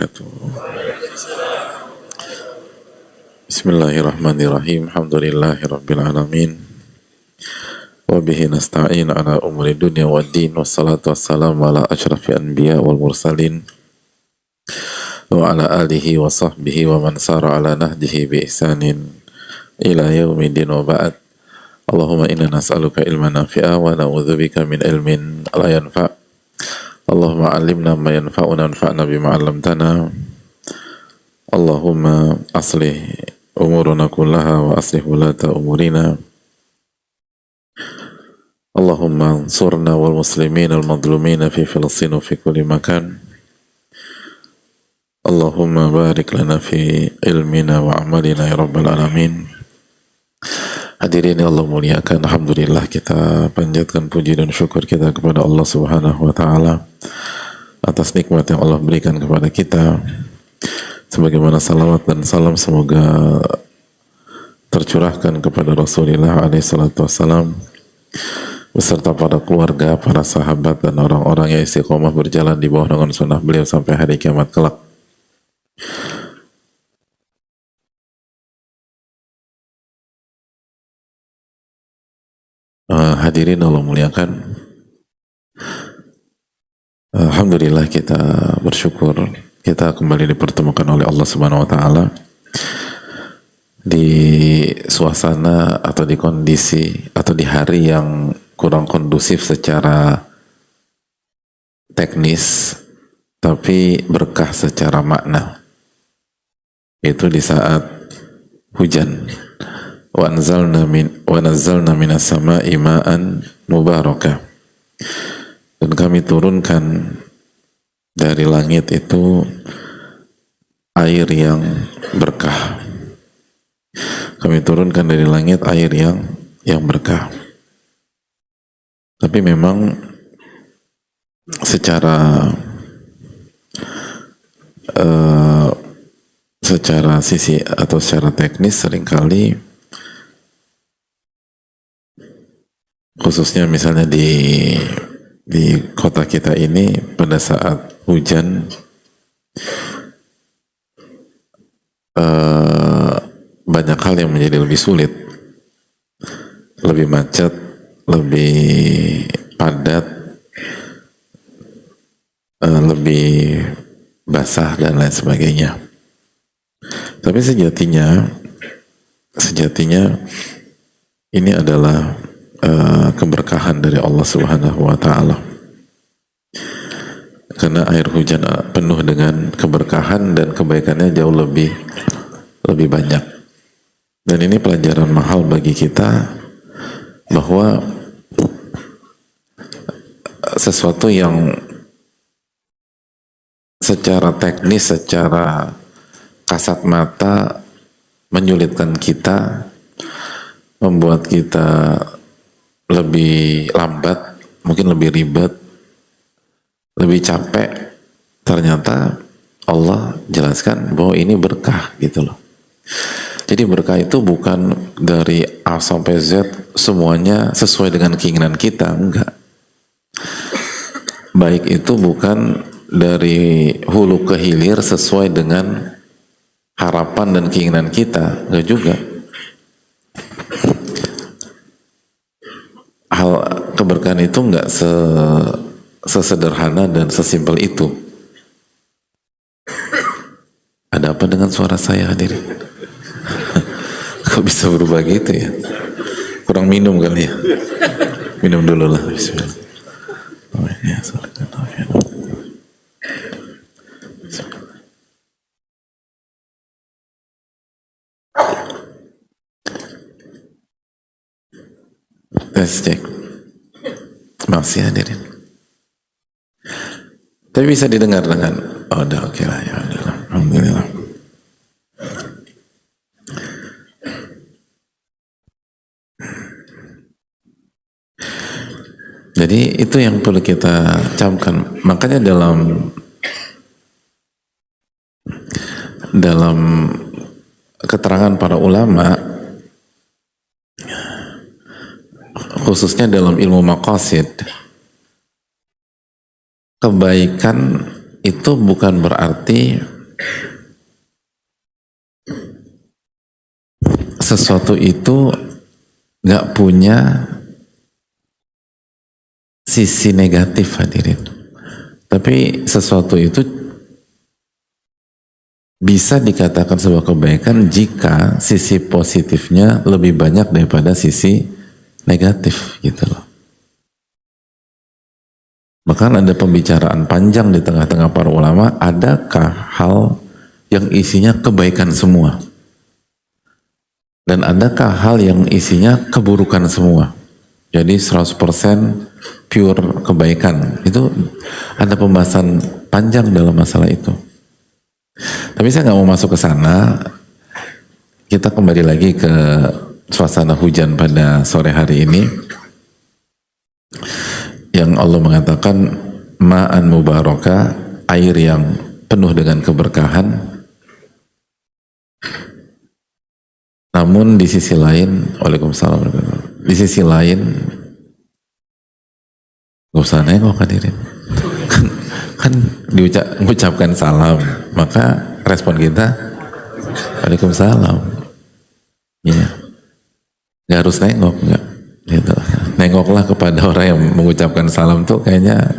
wabarakatuh. Bismillahirrahmanirrahim. Alhamdulillahirabbil alamin. Wa bihi nasta'in ala umuri dunya waddin. Wassalatu wassalamu ala asyrafil anbiya wal mursalin wa ala alihi wa sahbihi wa man sara ala nahjihi bi ihsanin ila yaumiddin wa ba'd. Allahumma inna nas'aluka ilman nafi'a wa na'udzubika min ilmin la yanfa'. Allahumma 'allimna ma yanfa'una wanfa'na bima 'allamtana. Allahumma aslih umurana kullaha wa aslih wulata umurina. Allahumma ansurna wal muslimin al madlumina fi Filistin wa fi kulli makan. Allahumma barik lana fi ilmina wa amalina ya rabbal alamin. Hadirin yang Allah muliakan, alhamdulillah kita panjatkan puji dan syukur kita kepada Allah Subhanahu wa taala atas nikmat yang Allah berikan kepada kita. Sebagaimana salawat dan salam semoga tercurahkan kepada Rasulullah alaihi salatu wassalam beserta para keluarga, para sahabat dan orang-orang yang istiqomah berjalan di bawah naungan sunnah beliau sampai hari kiamat kelak. Hadirin Allah muliakan, alhamdulillah kita bersyukur kita kembali dipertemukan oleh Allah Subhanahu wa taala di suasana atau di kondisi atau di hari yang kurang kondusif secara teknis tapi berkah secara makna, itu di saat hujan. Wa nazzalna minas sama'i ma'an mubarakah, dan kami turunkan dari langit itu air yang berkah. Kami turunkan dari langit air yang berkah. Tapi memang secara sisi atau secara teknis seringkali, khususnya misalnya di kota kita ini pada saat hujan banyak hal yang menjadi lebih sulit, lebih macet, lebih padat, lebih basah dan lain sebagainya. Tapi sejatinya ini adalah keberkahan dari Allah Subhanahu wa taala. Karena air hujan penuh dengan keberkahan dan kebaikannya jauh lebih banyak. Dan ini pelajaran mahal bagi kita bahwa sesuatu yang secara teknis, secara kasat mata menyulitkan kita, membuat kita lebih lambat, mungkin lebih ribet, lebih capek, ternyata Allah jelaskan bahwa ini berkah gitu loh. Jadi berkah itu bukan dari A sampai Z semuanya sesuai dengan keinginan kita, enggak. Baik itu bukan dari hulu ke hilir sesuai dengan harapan dan keinginan kita, enggak juga. Hal keberkahan itu enggak sesederhana dan sesimpel itu. Ada apa dengan suara saya, hadirin? Kok bisa berubah gitu ya? Kurang minum kali ya? Minum dulu lah. Bismillah. Tes cek. Masih hadirin. Tapi bisa didengar dengan, oh udah oke lah ya, alhamdulillah. Jadi itu yang perlu kita camkan. Makanya dalam keterangan para ulama, khususnya dalam ilmu maqasid, kebaikan itu bukan berarti sesuatu itu nggak punya sisi negatif hadirin, tapi sesuatu itu bisa dikatakan sebuah kebaikan jika sisi positifnya lebih banyak daripada sisi negatif gitu loh. Bahkan ada pembicaraan panjang di tengah-tengah para ulama, adakah hal yang isinya kebaikan semua? Dan adakah hal yang isinya keburukan semua? Jadi 100% pure kebaikan. Itu ada pembahasan panjang dalam masalah itu. Tapi saya nggak mau masuk ke sana. Kita kembali lagi ke suasana hujan pada sore hari ini. Yang Allah mengatakan ma'an mubaraka, air yang penuh dengan keberkahan. Namun di sisi lain, waalaikumsalam, di sisi lain, gak usah nengok hadirin. kan mengucapkan salam, maka respon kita, waalaikumsalam. Iya, gak harus nengok, gak. Gitu. Nengoklah kepada orang yang mengucapkan salam tuh kayaknya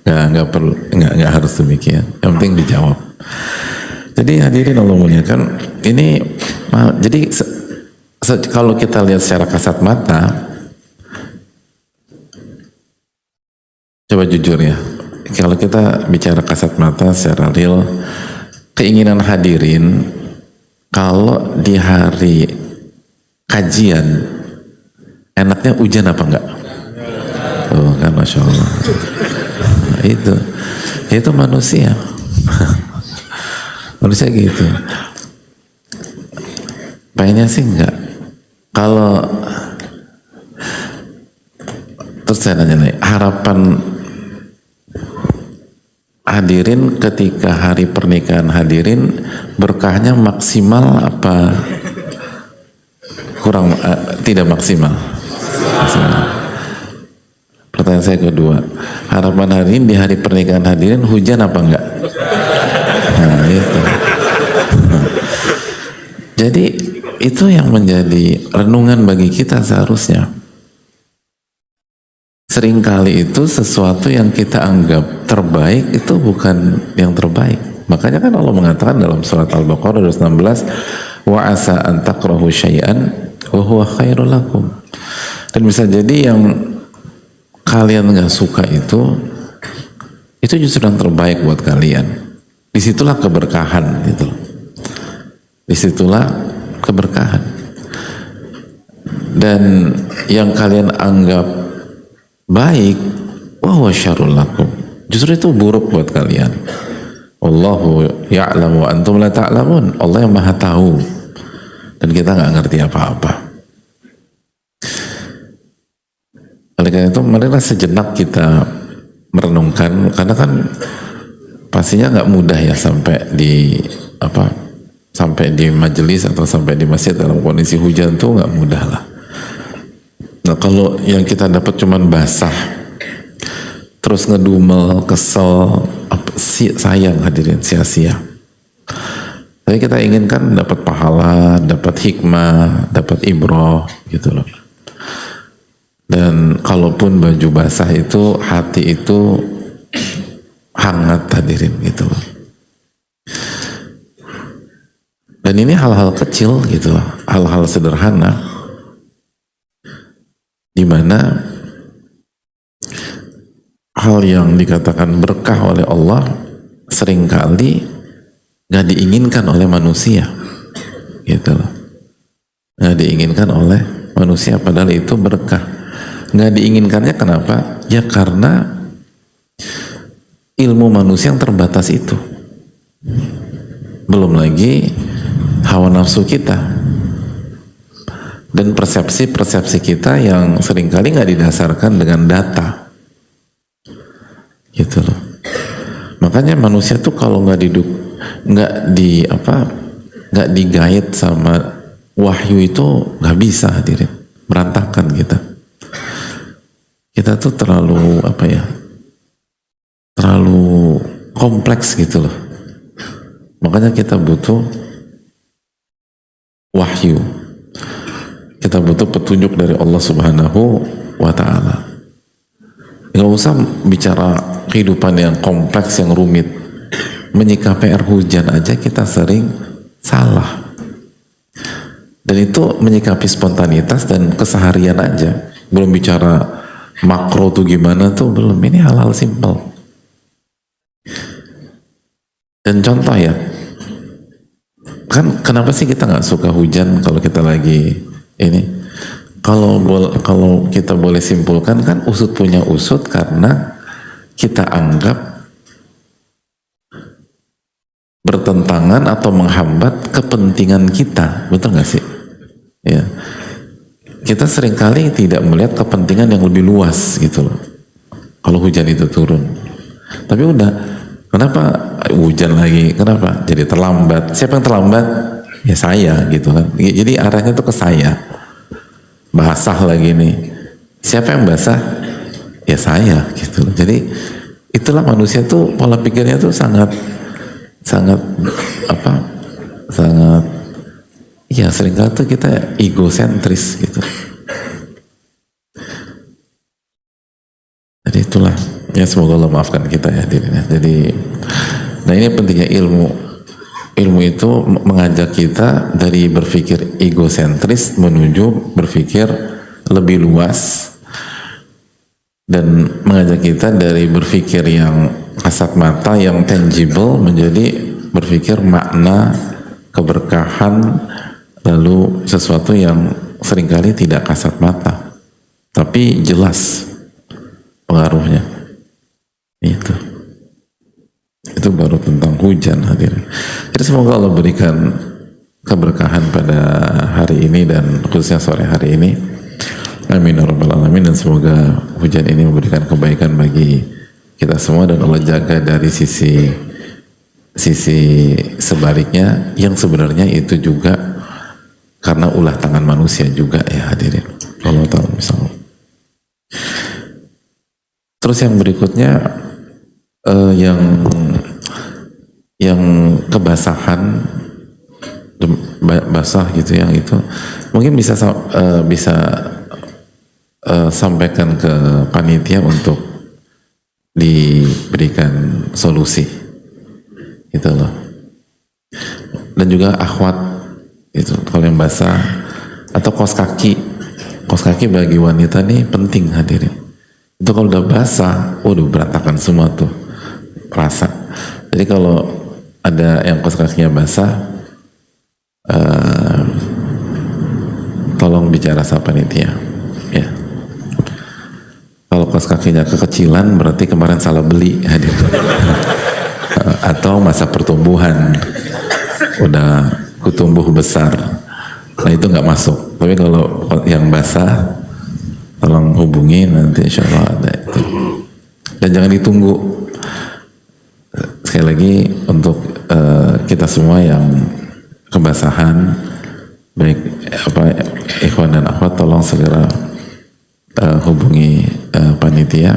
nggak harus demikian. Yang penting dijawab. Jadi hadirin Allah muliakan, ini jadi kalau kita lihat secara kasat mata, coba jujur ya, kalau kita bicara kasat mata secara real, keinginan hadirin kalau di hari kajian enaknya hujan apa enggak? Oh kan, Masya Allah. Itu manusia. Manusia gitu. Pengennya sih enggak. Kalau terus saya nanya nih, harapan hadirin ketika hari pernikahan hadirin berkahnya maksimal apa kurang, tidak maksimal? Pertanyaan saya kedua, harapan hadirin di hari pernikahan hadirin hujan apa enggak? Nah itu. Jadi itu yang menjadi renungan bagi kita seharusnya. Seringkali itu sesuatu yang kita anggap terbaik itu bukan yang terbaik. Makanya kan Allah mengatakan dalam surat Al-Baqarah 216, wa asa an takrahu syai'an wa huwa khairul lakum. Dan bisa jadi yang kalian nggak suka itu justru yang terbaik buat kalian. Disitulah keberkahan gitu. Disitulah keberkahan. Dan yang kalian anggap baik, wa huwa syarrul lakum, justru itu buruk buat kalian. Wallahu ya'lamu wa antum la ta'lamun. Allah yang maha tahu dan kita nggak ngerti apa-apa. Oleh karena itu, marilah sejenak kita merenungkan, karena kan pastinya nggak mudah ya sampai di majelis atau sampai di masjid dalam kondisi hujan tuh nggak mudah lah. Nah kalau yang kita dapat cuman basah, terus ngedumel, kesel, sayang hadirin, sia-sia. Tapi kita inginkan dapat pahala, dapat hikmah, dapat ibroh gitu loh. Dan kalaupun baju basah itu, hati itu hangat hadirin gitu loh. Dan ini hal-hal kecil gitu loh, hal-hal sederhana, dimana hal yang dikatakan berkah oleh Allah seringkali gak diinginkan oleh manusia gitu loh. Gak diinginkan oleh manusia, padahal itu berkah. Nggak diinginkannya kenapa? Ya karena ilmu manusia yang terbatas itu. Belum lagi hawa nafsu kita dan persepsi-persepsi kita yang seringkali nggak didasarkan dengan data gitu loh. Makanya manusia tuh kalau nggak digait sama wahyu itu nggak bisa hadirin, berantakan kita tuh terlalu terlalu kompleks gitu loh. Makanya kita butuh wahyu, kita butuh petunjuk dari Allah Subhanahu wa Ta'ala. Nggak usah bicara kehidupan yang kompleks, yang rumit. Menyikapi air hujan aja kita sering salah. Dan itu menyikapi spontanitas dan keseharian aja. Belum bicara makro tuh gimana tuh, belum. Ini hal-hal simpel. Dan contoh ya, kan kenapa sih kita nggak suka hujan kalau kita lagi ini? Kalau kita boleh simpulkan, kan usut punya usut karena kita anggap bertentangan atau menghambat kepentingan kita, betul nggak sih? Ya, kita seringkali tidak melihat kepentingan yang lebih luas gitu loh. Kalau hujan itu turun, tapi udah, kenapa hujan lagi? Kenapa? Jadi terlambat. Siapa yang terlambat? Ya saya gitu kan. Jadi arahnya tuh ke saya. Basah lagi nih, siapa yang basah? Ya saya gitu. Jadi itulah manusia tuh, pola pikirnya tuh sangat ya seringkali tuh kita egosentris gitu. Jadi itulah ya, semoga Allah maafkan kita ya hadirin. Jadi nah ini pentingnya ilmu. Ilmu itu mengajak kita dari berpikir egosentris menuju berpikir lebih luas, dan mengajak kita dari berpikir yang kasat mata, yang tangible, menjadi berpikir makna, keberkahan, lalu sesuatu yang seringkali tidak kasat mata tapi jelas pengaruhnya. Itu baru tentang hujan hadirin. Jadi semoga Allah berikan keberkahan pada hari ini dan khususnya sore hari ini. Amin ya rabbal alamin. Dan semoga hujan ini memberikan kebaikan bagi kita semua, dan Allah jaga dari sisi sebaliknya yang sebenarnya itu juga karena ulah tangan manusia juga ya hadirin. Allah tahu misalnya. Terus yang berikutnya yang kebasahan, basah gitu, yang itu mungkin bisa sampaikan ke panitia untuk diberikan solusi gitu loh. Dan juga akhwat itu, kalau yang basah atau kaos kaki bagi wanita nih penting hadirin. Itu kalau udah basah, waduh berantakan semua tuh rasa. Jadi kalau ada yang kaos kakinya basah, tolong bicara sama panitia ya. Kalau kaos kakinya kekecilan berarti kemarin salah beli hadir. Atau masa pertumbuhan udah kutumbuh besar, nah itu nggak masuk. Tapi kalau yang basah tolong hubungi, nanti insya Allah ada itu. Dan jangan ditunggu. Sekali lagi untuk kita semua yang kebasahan, baik ikhwan dan akhwat, tolong segera hubungi panitia.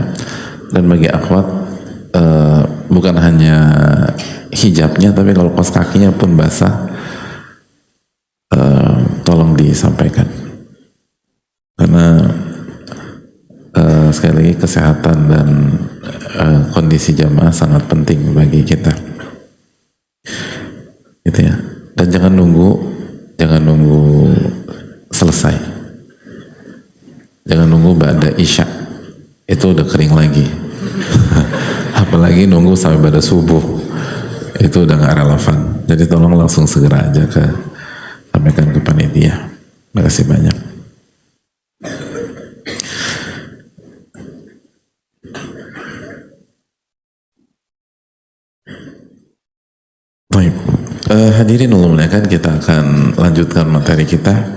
Dan bagi akhwat, bukan hanya hijabnya, tapi kalau kaos kakinya pun basah, tolong disampaikan, karena sekali lagi kesehatan dan kondisi jamaah sangat penting bagi kita gitu ya. Dan jangan nunggu selesai, jangan nunggu ba'da isya, itu udah kering lagi. Apalagi nunggu sampai pada subuh, itu udah gak relevan. Jadi tolong langsung segera aja sampaikan ke panitia. Terima kasih banyak. Baik, hadirin Allah muliakan, kita akan lanjutkan materi kita.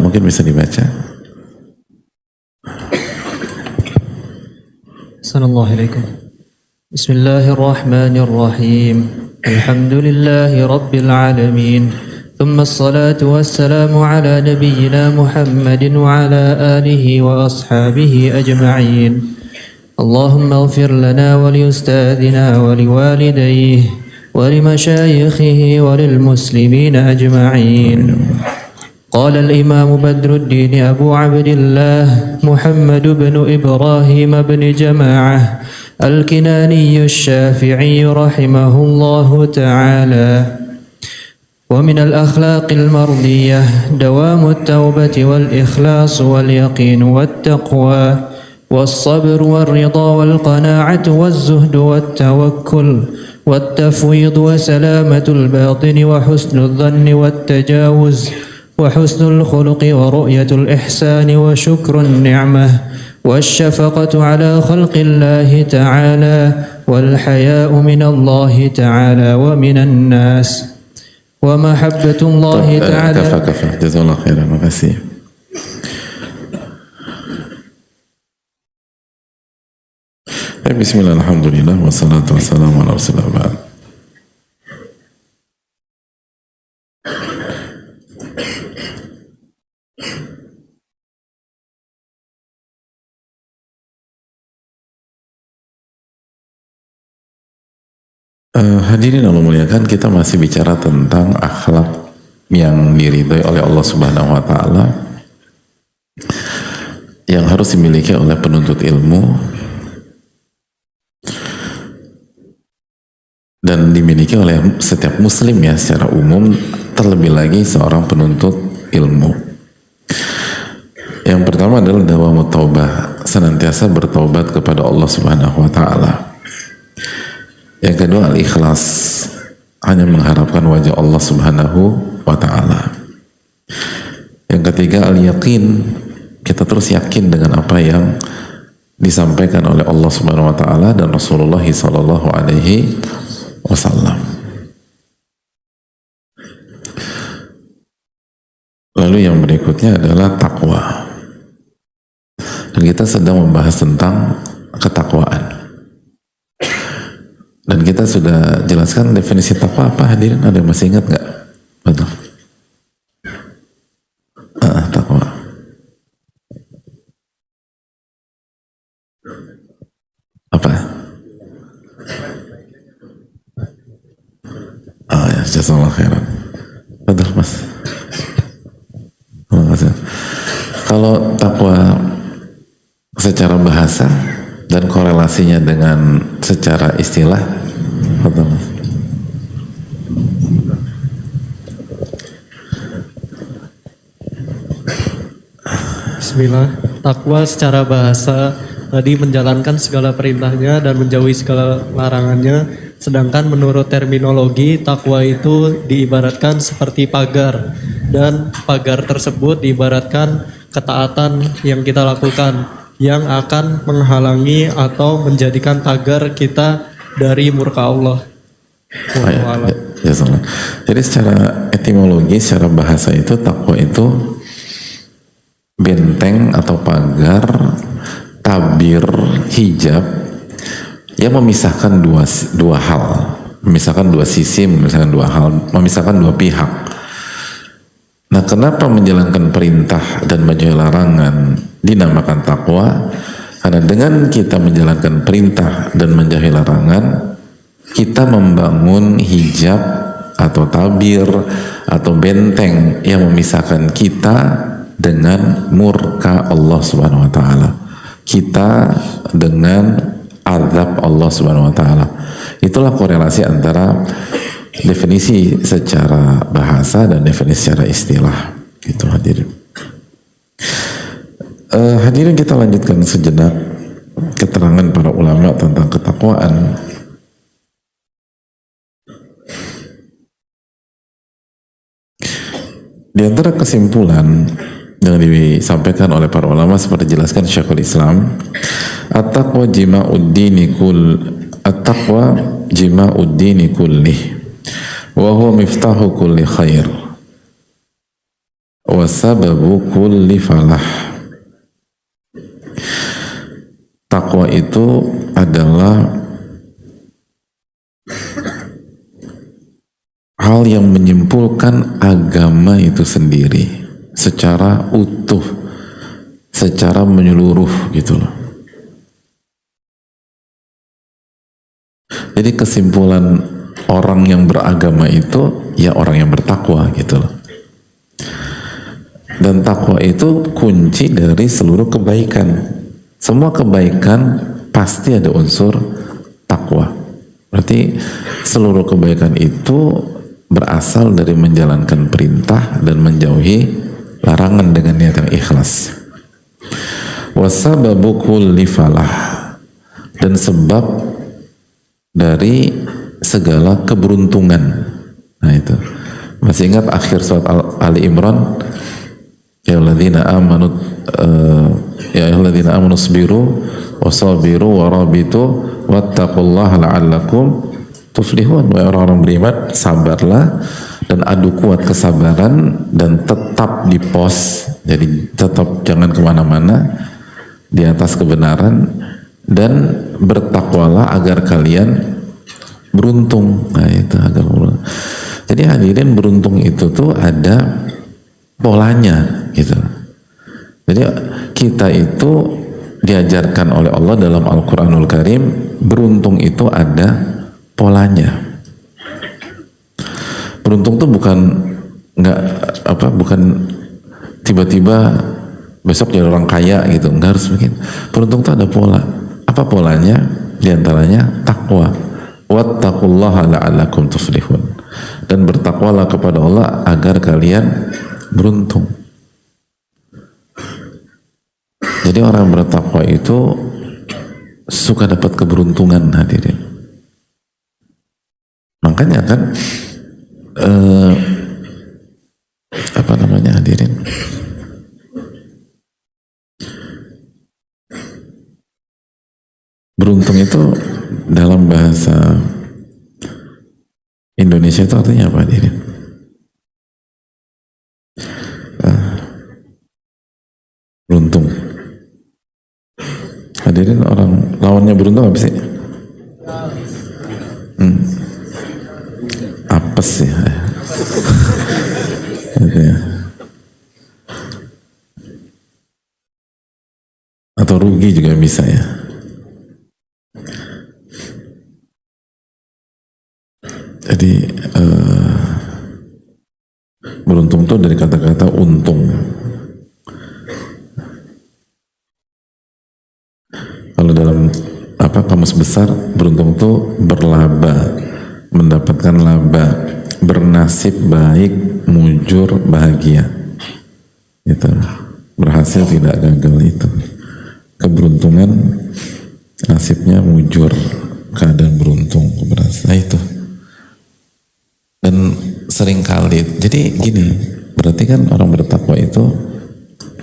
Mungkin bisa dibaca. Assalamualaikum. بسم الله الرحمن الرحيم الحمد لله رب العالمين ثم الصلاة والسلام على نبينا محمد وعلى آله وأصحابه أجمعين اللهم اغفر لنا ولأستاذنا ولوالديه ولمشايخه وللمسلمين أجمعين. قال الإمام بدر الدين أبو عبد الله محمد بن إبراهيم بن جماعة الكناني الشافعي رحمه الله تعالى: ومن الأخلاق المرضية دوام التوبة والإخلاص واليقين والتقوى والصبر والرضا والقناعة والزهد والتوكل والتفويض وسلامة الباطن وحسن الظن والتجاوز وحسن الخلق ورؤية الإحسان وشكر النعمة والشفقة على خلق الله تعالى والحياء من الله تعالى ومن الناس ومحبة الله تعالى. كفى جزا الله خيرا. Makasih. Bismillah, alhamdulillah, wassalatu wassalamu ala rasulillah. Hadirin Allah muliakan, kita masih bicara tentang akhlak yang diridhai oleh Allah Subhanahu wa taala yang harus dimiliki oleh penuntut ilmu dan dimiliki oleh setiap muslim ya secara umum, terlebih lagi seorang penuntut ilmu. Yang pertama adalah dawamut taubah, senantiasa bertaubat kepada Allah Subhanahu wa taala. Yang kedua al-ikhlas, hanya mengharapkan wajah Allah Subhanahu wa ta'ala. Yang ketiga al-yaqin, kita terus yakin dengan apa yang disampaikan oleh Allah Subhanahu wa ta'ala dan Rasulullah sallallahu alaihi wasallam. Lalu yang berikutnya adalah takwa. Dan kita sedang membahas tentang ketakwaan. Dan kita sudah jelaskan definisi takwa apa, hadirin, ada yang masih ingat nggak? Betul. Takwa. Apa? Ya, jazakallahu khairan. Betul, Mas. Terima kasih. Kalau takwa secara bahasa dan korelasinya dengan secara istilah, betul, Mas? Bismillah. Takwa secara bahasa tadi menjalankan segala perintahnya dan menjauhi segala larangannya. Sedangkan menurut terminologi, takwa itu diibaratkan seperti pagar, dan pagar tersebut diibaratkan ketaatan yang kita lakukan yang akan menghalangi atau menjadikan pagar kita dari murka Allah. Jadi secara etimologi, secara bahasa itu takwa itu benteng atau pagar, tabir, hijab yang memisahkan dua hal, memisahkan dua sisi, memisahkan dua hal, memisahkan dua pihak. Nah, kenapa menjalankan perintah dan menjauhi larangan dinamakan takwa? Karena dengan kita menjalankan perintah dan menjauhi larangan, kita membangun hijab atau tabir atau benteng yang memisahkan kita dengan murka Allah Subhanahu wa taala. Kita dengan azab Allah Subhanahu wa taala. Itulah korelasi antara definisi secara bahasa dan definisi secara istilah. Itu hadirin. Hadirin, kita lanjutkan sejenak keterangan para ulama tentang ketakwaan. Di antara kesimpulan yang disampaikan oleh para ulama seperti dijelaskan Syekhul Islam, at-taqwa jima'uddini kullih wa huwa miftahu kulli khair wa sababu kulli falah. Takwa itu adalah hal yang menyimpulkan agama itu sendiri secara utuh, secara menyeluruh gitu loh. Jadi kesimpulan orang yang beragama itu ya orang yang bertakwa gitu loh. Dan takwa itu kunci dari seluruh kebaikan. Semua kebaikan pasti ada unsur takwa. Berarti seluruh kebaikan itu berasal dari menjalankan perintah dan menjauhi larangan dengan niat yang ikhlas. Wasababu kulli falah, dan sebab dari segala keberuntungan. Nah itu. Masih ingat akhir surat Ali Imran? Ya alladzina amanu ya alladzina amanu sabiru wasabiru warabitu wattaqullaha la'allakum tuflihun. Wahai orang-orang beriman, sabarlah dan adu kuat kesabaran dan tetap di pos. Jadi tetap jangan kemana-mana, di atas kebenaran, dan bertakwalah agar kalian beruntung. Nah itu agar beruntung. Jadi hadirin, beruntung itu tuh ada polanya gitu. Jadi kita itu diajarkan oleh Allah dalam Al-Quranul Karim, beruntung itu ada polanya. Beruntung tuh bukan tiba-tiba besok jadi orang kaya gitu, nggak harus begitu. Beruntung tuh ada pola. Apa polanya? Di antaranya takwa. Wattaqullaha la'allakum tuflihun. Dan bertakwalah kepada Allah agar kalian beruntung. Jadi orang bertakwa itu suka dapat keberuntungan, hadirin. Makanya kan hadirin, beruntung itu dalam bahasa Indonesia itu artinya apa, hadirin? Beruntung. Hadirin, orang lawannya beruntung apa sih? Apes ya. Gitu ya. Atau rugi juga bisa ya. Jadi beruntung itu dari kata-kata untung. Kalau dalam kamus besar, beruntung itu berlaba, mendapatkan laba, bernasib baik, mujur, bahagia. Itu berhasil tidak gagal itu. Keberuntungan, nasibnya mujur, keadaan beruntung, berhasil. Nah itu. Dan seringkali, jadi gini, berarti kan orang bertakwa itu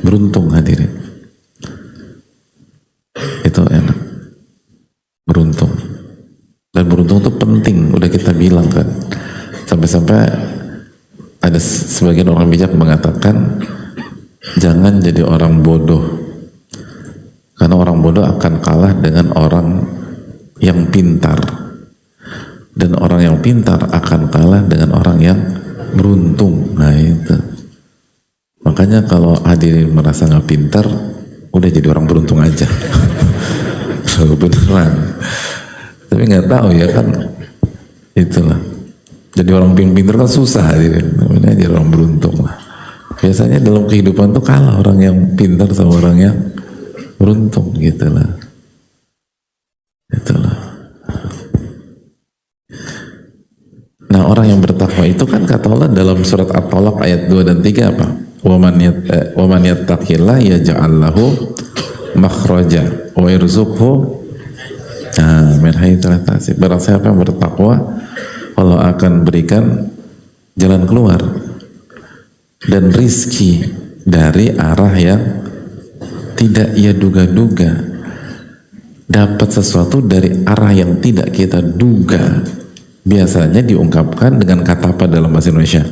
beruntung, hadirin. Itu enak, beruntung. Dan beruntung itu penting, udah kita bilang kan. Sampai-sampai ada sebagian orang bijak mengatakan, jangan jadi orang bodoh, karena orang bodoh akan kalah dengan orang yang pintar, dan orang yang pintar akan kalah dengan orang yang beruntung. Nah itu. Makanya kalau hadirin merasa nggak pintar, udah jadi orang beruntung aja. Beneran. Tapi nggak tahu ya kan, itulah. Jadi orang pintar kan susah, hadirin. Namanya jadi orang beruntung lah. Biasanya dalam kehidupan tuh kalah orang yang pintar sama orang yang beruntung, gitulah. Itulah. Nah, orang yang bertakwa itu kan kata Allah dalam surat At-Talaq ayat 2 dan 3 apa? Wa man yattaqillah yaj'al lahu makhraja wa yarzuqhu min haitsu la yahtasib. Barang siapa yang bertakwa, Allah akan berikan jalan keluar dan rizki dari arah yang tidak ia duga-duga. Dapat sesuatu dari arah yang tidak kita duga. Biasanya diungkapkan dengan kata apa dalam bahasa Indonesia?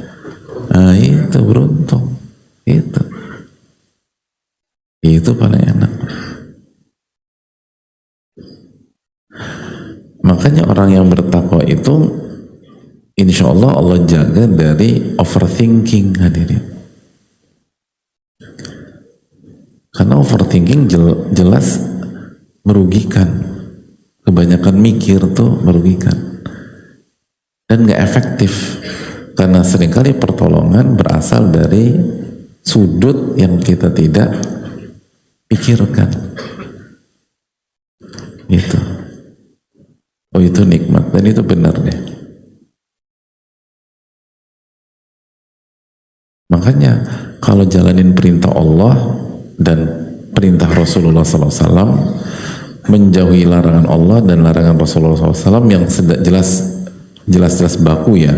Nah, itu beruntung. Itu paling enak. Makanya orang yang bertakwa itu insya Allah Allah jaga dari overthinking hadirin. Karena overthinking jelas merugikan. Kebanyakan mikir tuh merugikan dan gak efektif, karena seringkali pertolongan berasal dari sudut yang kita tidak pikirkan. Itu, oh itu nikmat, dan itu benar deh. Makanya kalau jalanin perintah Allah dan perintah Rasulullah SAW, menjauhi larangan Allah dan larangan Rasulullah SAW yang jelas baku ya.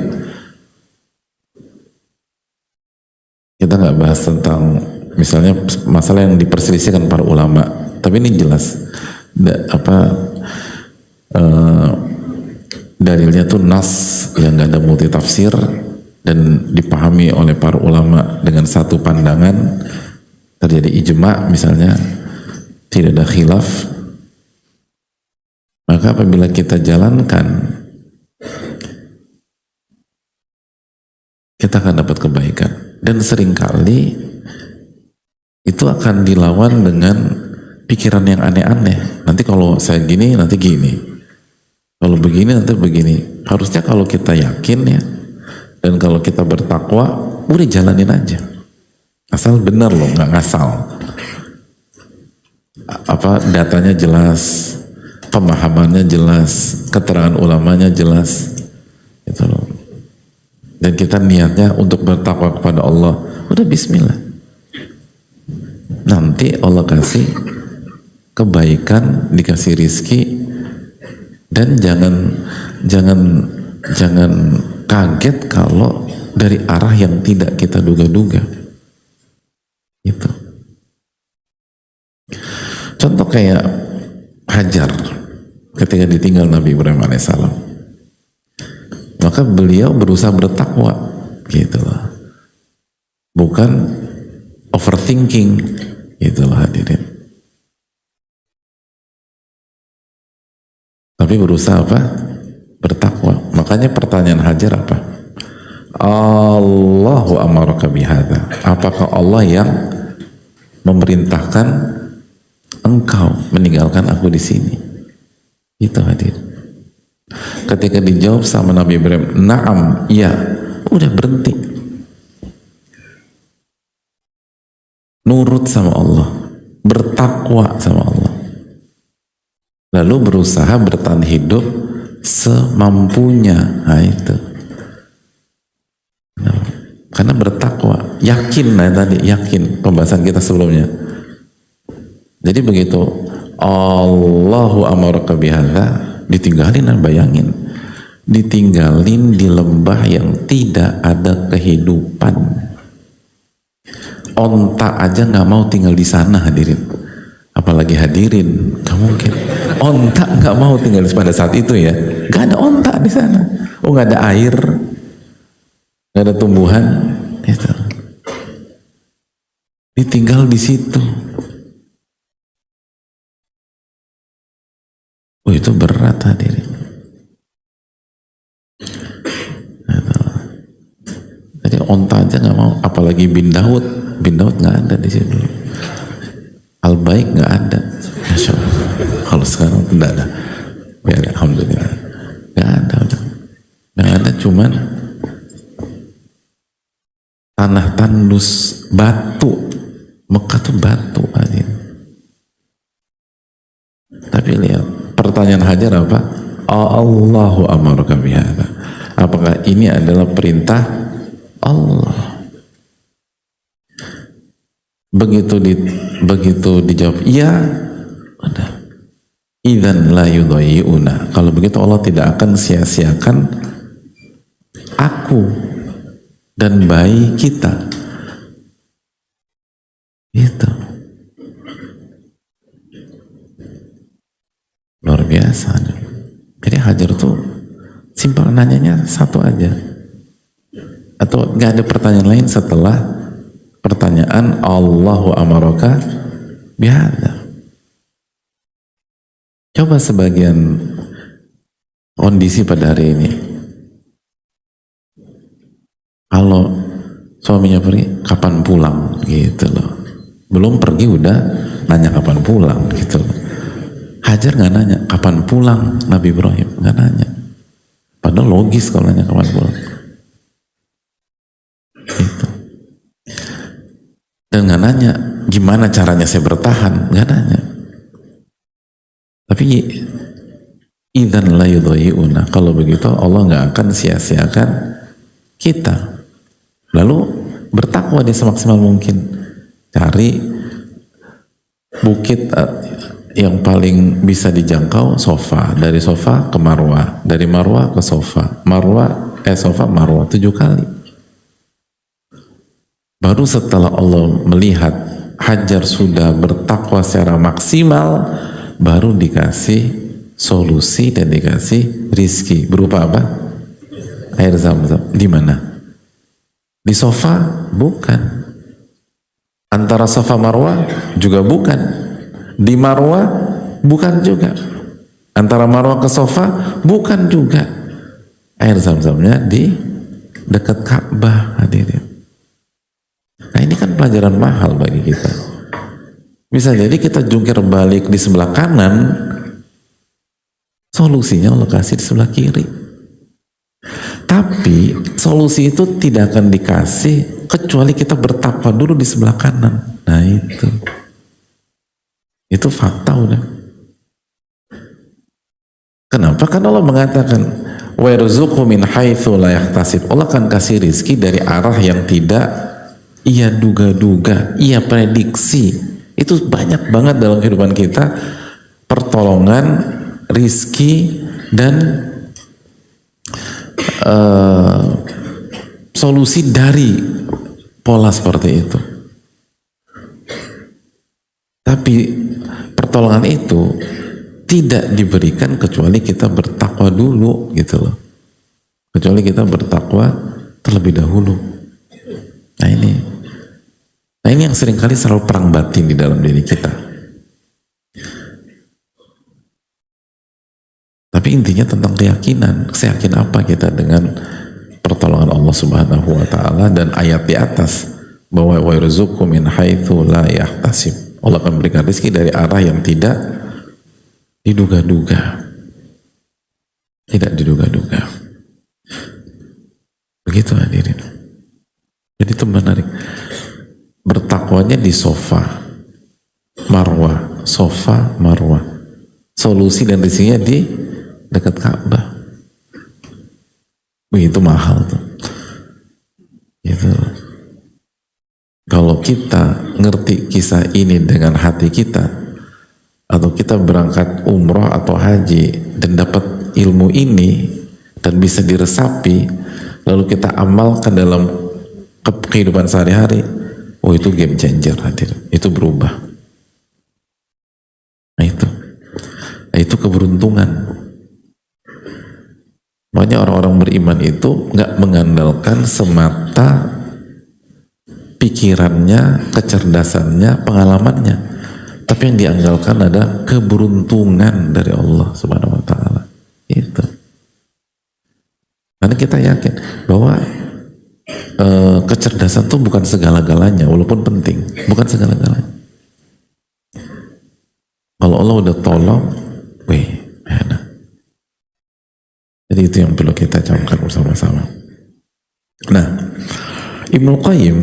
Kita nggak bahas tentang misalnya masalah yang diperselisihkan para ulama, tapi ini jelas dalilnya tuh nas yang nggak ada multi tafsir dan dipahami oleh para ulama dengan satu pandangan, terjadi ijma misalnya, tidak ada khilaf. Maka apabila kita jalankan, kita akan dapat kebaikan. Dan seringkali itu akan dilawan dengan pikiran yang aneh-aneh. Nanti kalau saya gini, nanti gini. Kalau begini, nanti begini. Harusnya kalau kita yakin ya, dan kalau kita bertakwa, udah jalanin aja. Asal benar loh, nggak ngasal. Datanya jelas, pemahamannya jelas, keterangan ulamanya jelas, itu loh. Dan kita niatnya untuk bertakwa kepada Allah, udah bismillah. Nanti Allah kasih kebaikan, dikasih rizki, dan jangan kaget kalau dari arah yang tidak kita duga-duga. Itu. Contoh kayak Hajar ketika ditinggal Nabi Ibrahim alaihissalam, maka beliau berusaha bertakwa gitu loh, bukan overthinking gitu loh hadirin, tapi berusaha apa? Bertakwa. Makanya pertanyaan Hajar apa? Allahu amaraka bihadza, apakah Allah yang memerintahkan engkau meninggalkan aku di sini? Itu hadir. Ketika dijawab sama Nabi Ibrahim, na'am, iya, udah berhenti. Nurut sama Allah, bertakwa sama Allah. Lalu berusaha bertahan hidup semampunya. Nah itu. Karena bertakwa, yakin, nah tadi yakin pembahasan kita sebelumnya. Jadi begitu Allahu amaraka bihadza, ditinggalin, bayangin, ditinggalin di lembah yang tidak ada kehidupan. Onta aja nggak mau tinggal di sana hadirin, apalagi hadirin, nggak mungkin. Onta nggak mau tinggal pada saat itu ya, nggak ada onta di sana. Oh, nggak ada air, nggak ada tumbuhan, itu. Ditinggal di situ. Oh, itu berat hadirin. Jadi onta aja nggak mau, apalagi bin Daud nggak ada di situ. Al-Baik nggak ada. Masya Allah. Kalau sekarang tidak ada. Ya, alhamdulillah. Nggak ada, cuman tanah tandus, batu. Mekah tuh batu hadirin. Tapi lihat, pertanyaan Hajar apa? Allahu amaraka bihadza. Apakah ini adalah perintah Allah? Begitu dijawab iya, udah. Idzan la yudhayyuna. Kalau begitu Allah tidak akan sia-siakan aku dan bayi kita. Itu luar biasa. Jadi Hajar tuh simpel, nanyanya satu aja, atau nggak ada pertanyaan lain setelah pertanyaan Allahu amaraka bihadza. Coba sebagian kondisi pada hari ini, Kalau suaminya pergi, kapan pulang gitu loh. Belum pergi udah nanya kapan pulang gitu loh. Hajar nggak nanya kapan pulang Nabi Ibrahim, nggak nanya. Padahal logis kalau nanya kapan pulang. Gitu. Dan nggak nanya gimana caranya saya bertahan, nggak nanya. Tapi idzan la yudhayyuna, kalau begitu Allah nggak akan sia-siakan kita. Lalu bertakwa dia semaksimal mungkin. Cari bukit yang paling bisa dijangkau, sofa. Dari sofa ke Marwah, dari Marwah ke sofa. Sofa Marwah 7 kali. Baru setelah Allah melihat Hajar sudah bertakwa secara maksimal, baru dikasih solusi dan dikasih rizki. Berupa apa? Air zam-zam. Di mana? Di sofa? Bukan. Antara Safa Marwah juga bukan. Di Marwah bukan juga. Antara Marwah ke Safa bukan juga. Air zam-zamnya di dekat Ka'bah, hadirin. Nah ini kan pelajaran mahal bagi kita. Bisa jadi kita jungkir balik di sebelah kanan, solusinya Allah kasih di sebelah kiri. Tapi solusi itu tidak akan dikasih kecuali kita bertakwa dulu di sebelah kanan. Nah itu fakta udah. Kenapa? Karena Allah mengatakan wa yarzuqhu min haitsu la yahtasib. Allah akan kasih rizki dari arah yang tidak ia duga-duga, ia prediksi. Itu banyak banget dalam kehidupan kita pertolongan, rizki, dan solusi dari pola seperti itu. Tapi pertolongan itu tidak diberikan kecuali kita bertakwa dulu gitu loh. Kecuali kita bertakwa terlebih dahulu. Nah ini yang seringkali selalu perang batin di dalam diri kita. Tapi intinya tentang keyakinan. Seyakin apa kita dengan pertolongan Allah Subhanahu wa taala dan ayat di atas bahwa wa yarzuqhu min haitsu la yahtasib. Allah akan memberikan rezeki dari arah yang tidak diduga-duga. Tidak diduga-duga. Begitu hadirin. Jadi itu menarik. Bertakwanya di sofa Marwah, sofa Marwah. Solusi dan rezekinya di dekat Ka'bah. Wih, itu mahal tuh. Gitu. Kalau kita ngerti kisah ini dengan hati kita, atau kita berangkat umroh atau haji dan dapat ilmu ini dan bisa diresapi, lalu kita amalkan dalam kehidupan sehari-hari, oh itu game changer hadir. Itu berubah. Nah itu keberuntungan. Makanya orang-orang beriman itu nggak mengandalkan semata pikirannya, kecerdasannya, pengalamannya, tapi yang diandalkan ada keberuntungan dari Allah Subhanahu wa taala. Itu. Karena kita yakin bahwa kecerdasan itu bukan segala-galanya, walaupun penting, bukan segala-galanya. Kalau Allah udah tolong, enak. Jadi itu yang perlu kita camkan bersama-sama. Nah, Ibnu Qayyim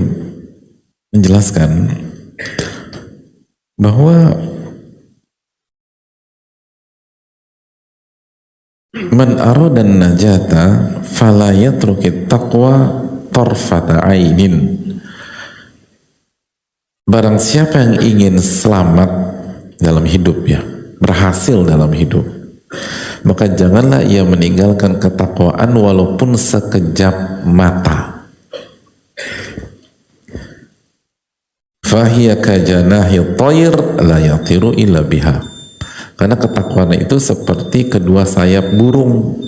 menjelaskan bahwa man arada najata fala yatrukit taqwa tarfata ainin. Barang siapa yang ingin selamat dalam hidup, ya, berhasil dalam hidup, maka janganlah ia meninggalkan ketakwaan walaupun sekejap mata. Fahiya kajanahi thair la yatiru illa biha. Karena ketakwaan itu seperti kedua sayap burung.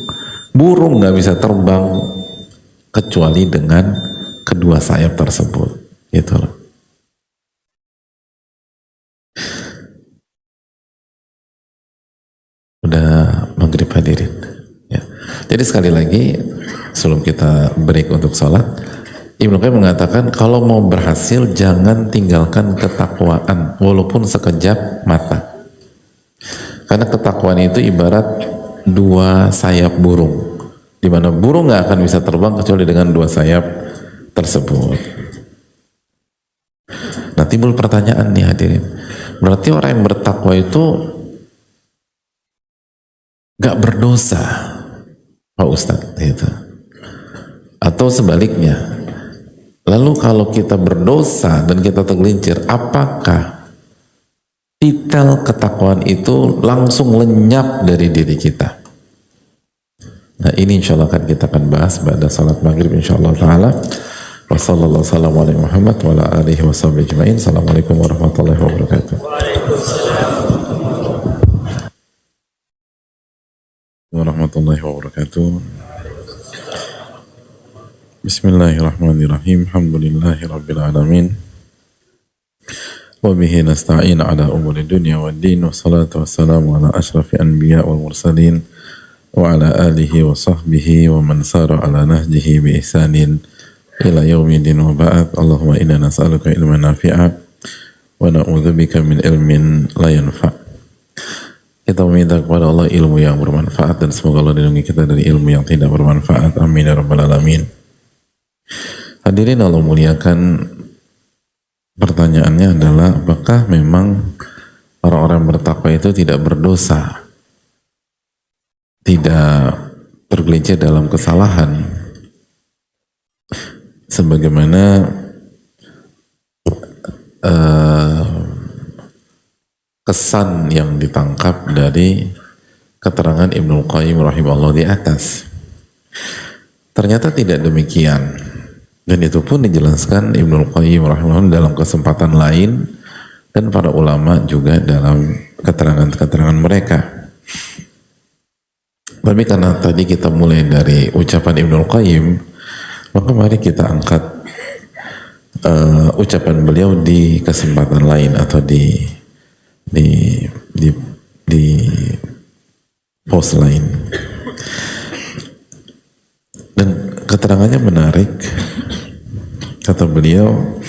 Burung nggak bisa terbang kecuali dengan kedua sayap tersebut. Gitu loh. Udah maghrib hadirin. Ya. Jadi sekali lagi sebelum kita break untuk sholat, Ibnu Qayyim mengatakan kalau mau berhasil jangan tinggalkan ketakwaan walaupun sekejap mata. Karena ketakwaan itu ibarat dua sayap burung, di mana burung nggak akan bisa terbang kecuali dengan dua sayap tersebut. Nah, timbul pertanyaan nih hadirin, berarti orang yang bertakwa itu nggak berdosa, Pak Ustadz, gitu. Atau sebaliknya, lalu kalau kita berdosa dan kita tergelincir, apakah titel ketakwaan itu langsung lenyap dari diri kita? Nah, ini insya Allah kita akan bahas pada salat maghrib insya Allah ta'ala. Wa sallallahu sallam ala Muhammad wa ala alihi wa sahbihi ajma'in. Assalamualaikum warahmatullahi wabarakatuh. Warahmatullahi wabarakatuh. Bismillahirrahmanirrahim. Alhamdulillahi rabbil alamin. Wa bihi nasta'in ala umuri dunya wad din. Wassalatu wassalamu ala asyrafil anbiya wal mursalin wa ala alihi wa sahbihi wa man sara ala nahjihi bi ihsanin ila yaumidin wa ba'd. Allahumma inna nas'aluka ilman nafi'a wa na'udzubika min ilmin la yanfa'. Kita meminta kepada Allah ilmu yang bermanfaat dan semoga Allah lindungi kita dari ilmu yang tidak bermanfaat. Amin ya rabbal alamin. Hadirin Allah muliakan, pertanyaannya adalah apakah memang orang-orang bertakwa itu tidak berdosa, tidak tergelincir dalam kesalahan sebagaimana kesan yang ditangkap dari keterangan Ibnu Qayyim rahimahullah di atas. Ternyata tidak demikian, dan itu pun dijelaskan Ibnu Qayyim rahimahullah dalam kesempatan lain dan para ulama juga dalam keterangan-keterangan mereka. Tapi karena tadi kita mulai dari ucapan Ibnu Qayyim, maka mari kita angkat ucapan beliau di kesempatan lain atau di post lain. Dan keterangannya menarik. Kata beliau,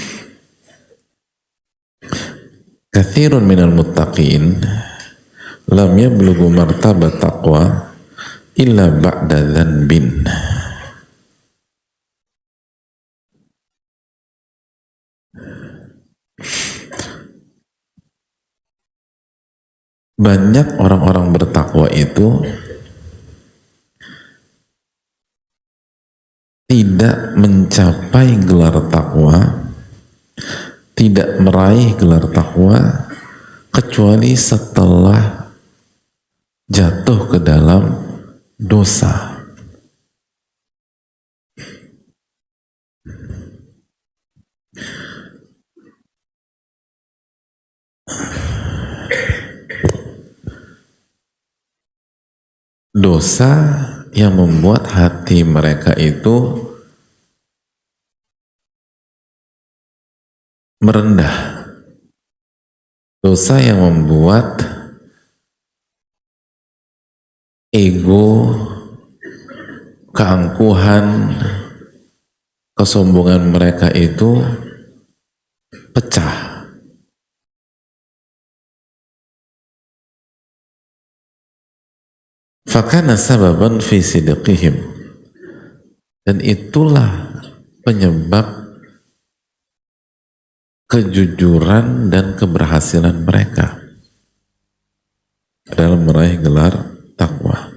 katsirun minal muttaqin lam yablughu martabat taqwa illa ba'da dzanbin. Banyak orang-orang bertakwa itu tidak mencapai gelar takwa, tidak meraih gelar takwa kecuali setelah jatuh ke dalam dosa. Dosa yang membuat hati mereka itu merendah. Dosa yang membuat ego, keangkuhan, kesombongan mereka itu pecah. Fakana sababan fi sidqihim, dan itulah penyebab kejujuran dan keberhasilan mereka dalam meraih gelar takwa.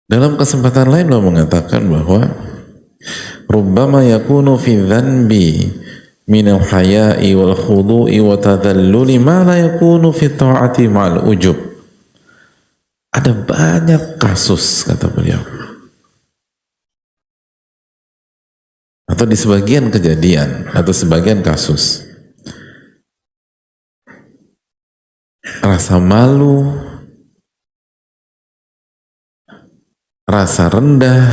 Dalam kesempatan lain beliau mengatakan bahwa rubbama yakunu fi dhanbi minal haya'i wal khudu'i wa tadhalluli ma la yakunu fi ta'ati ma'al ujub. Ada banyak kasus, kata beliau, atau di sebagian kejadian atau sebagian kasus, rasa malu, rasa rendah,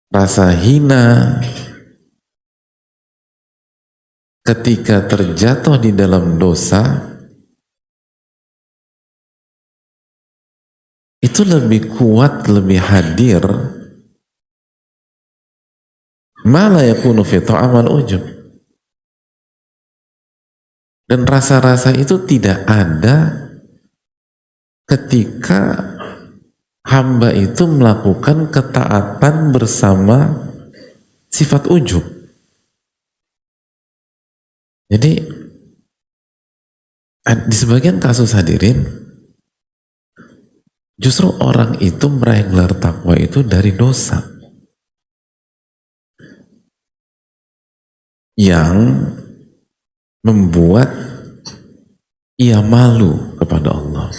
rasa hina ketika terjatuh di dalam dosa itu lebih kuat, lebih hadir ma la yakunu fi ta'amal ujub, dan rasa-rasa itu tidak ada ketika hamba itu melakukan ketaatan bersama sifat ujub. Jadi di sebagian kasus hadirin, justru orang itu meraih gelar takwa itu dari dosa yang membuat ia malu kepada Allah.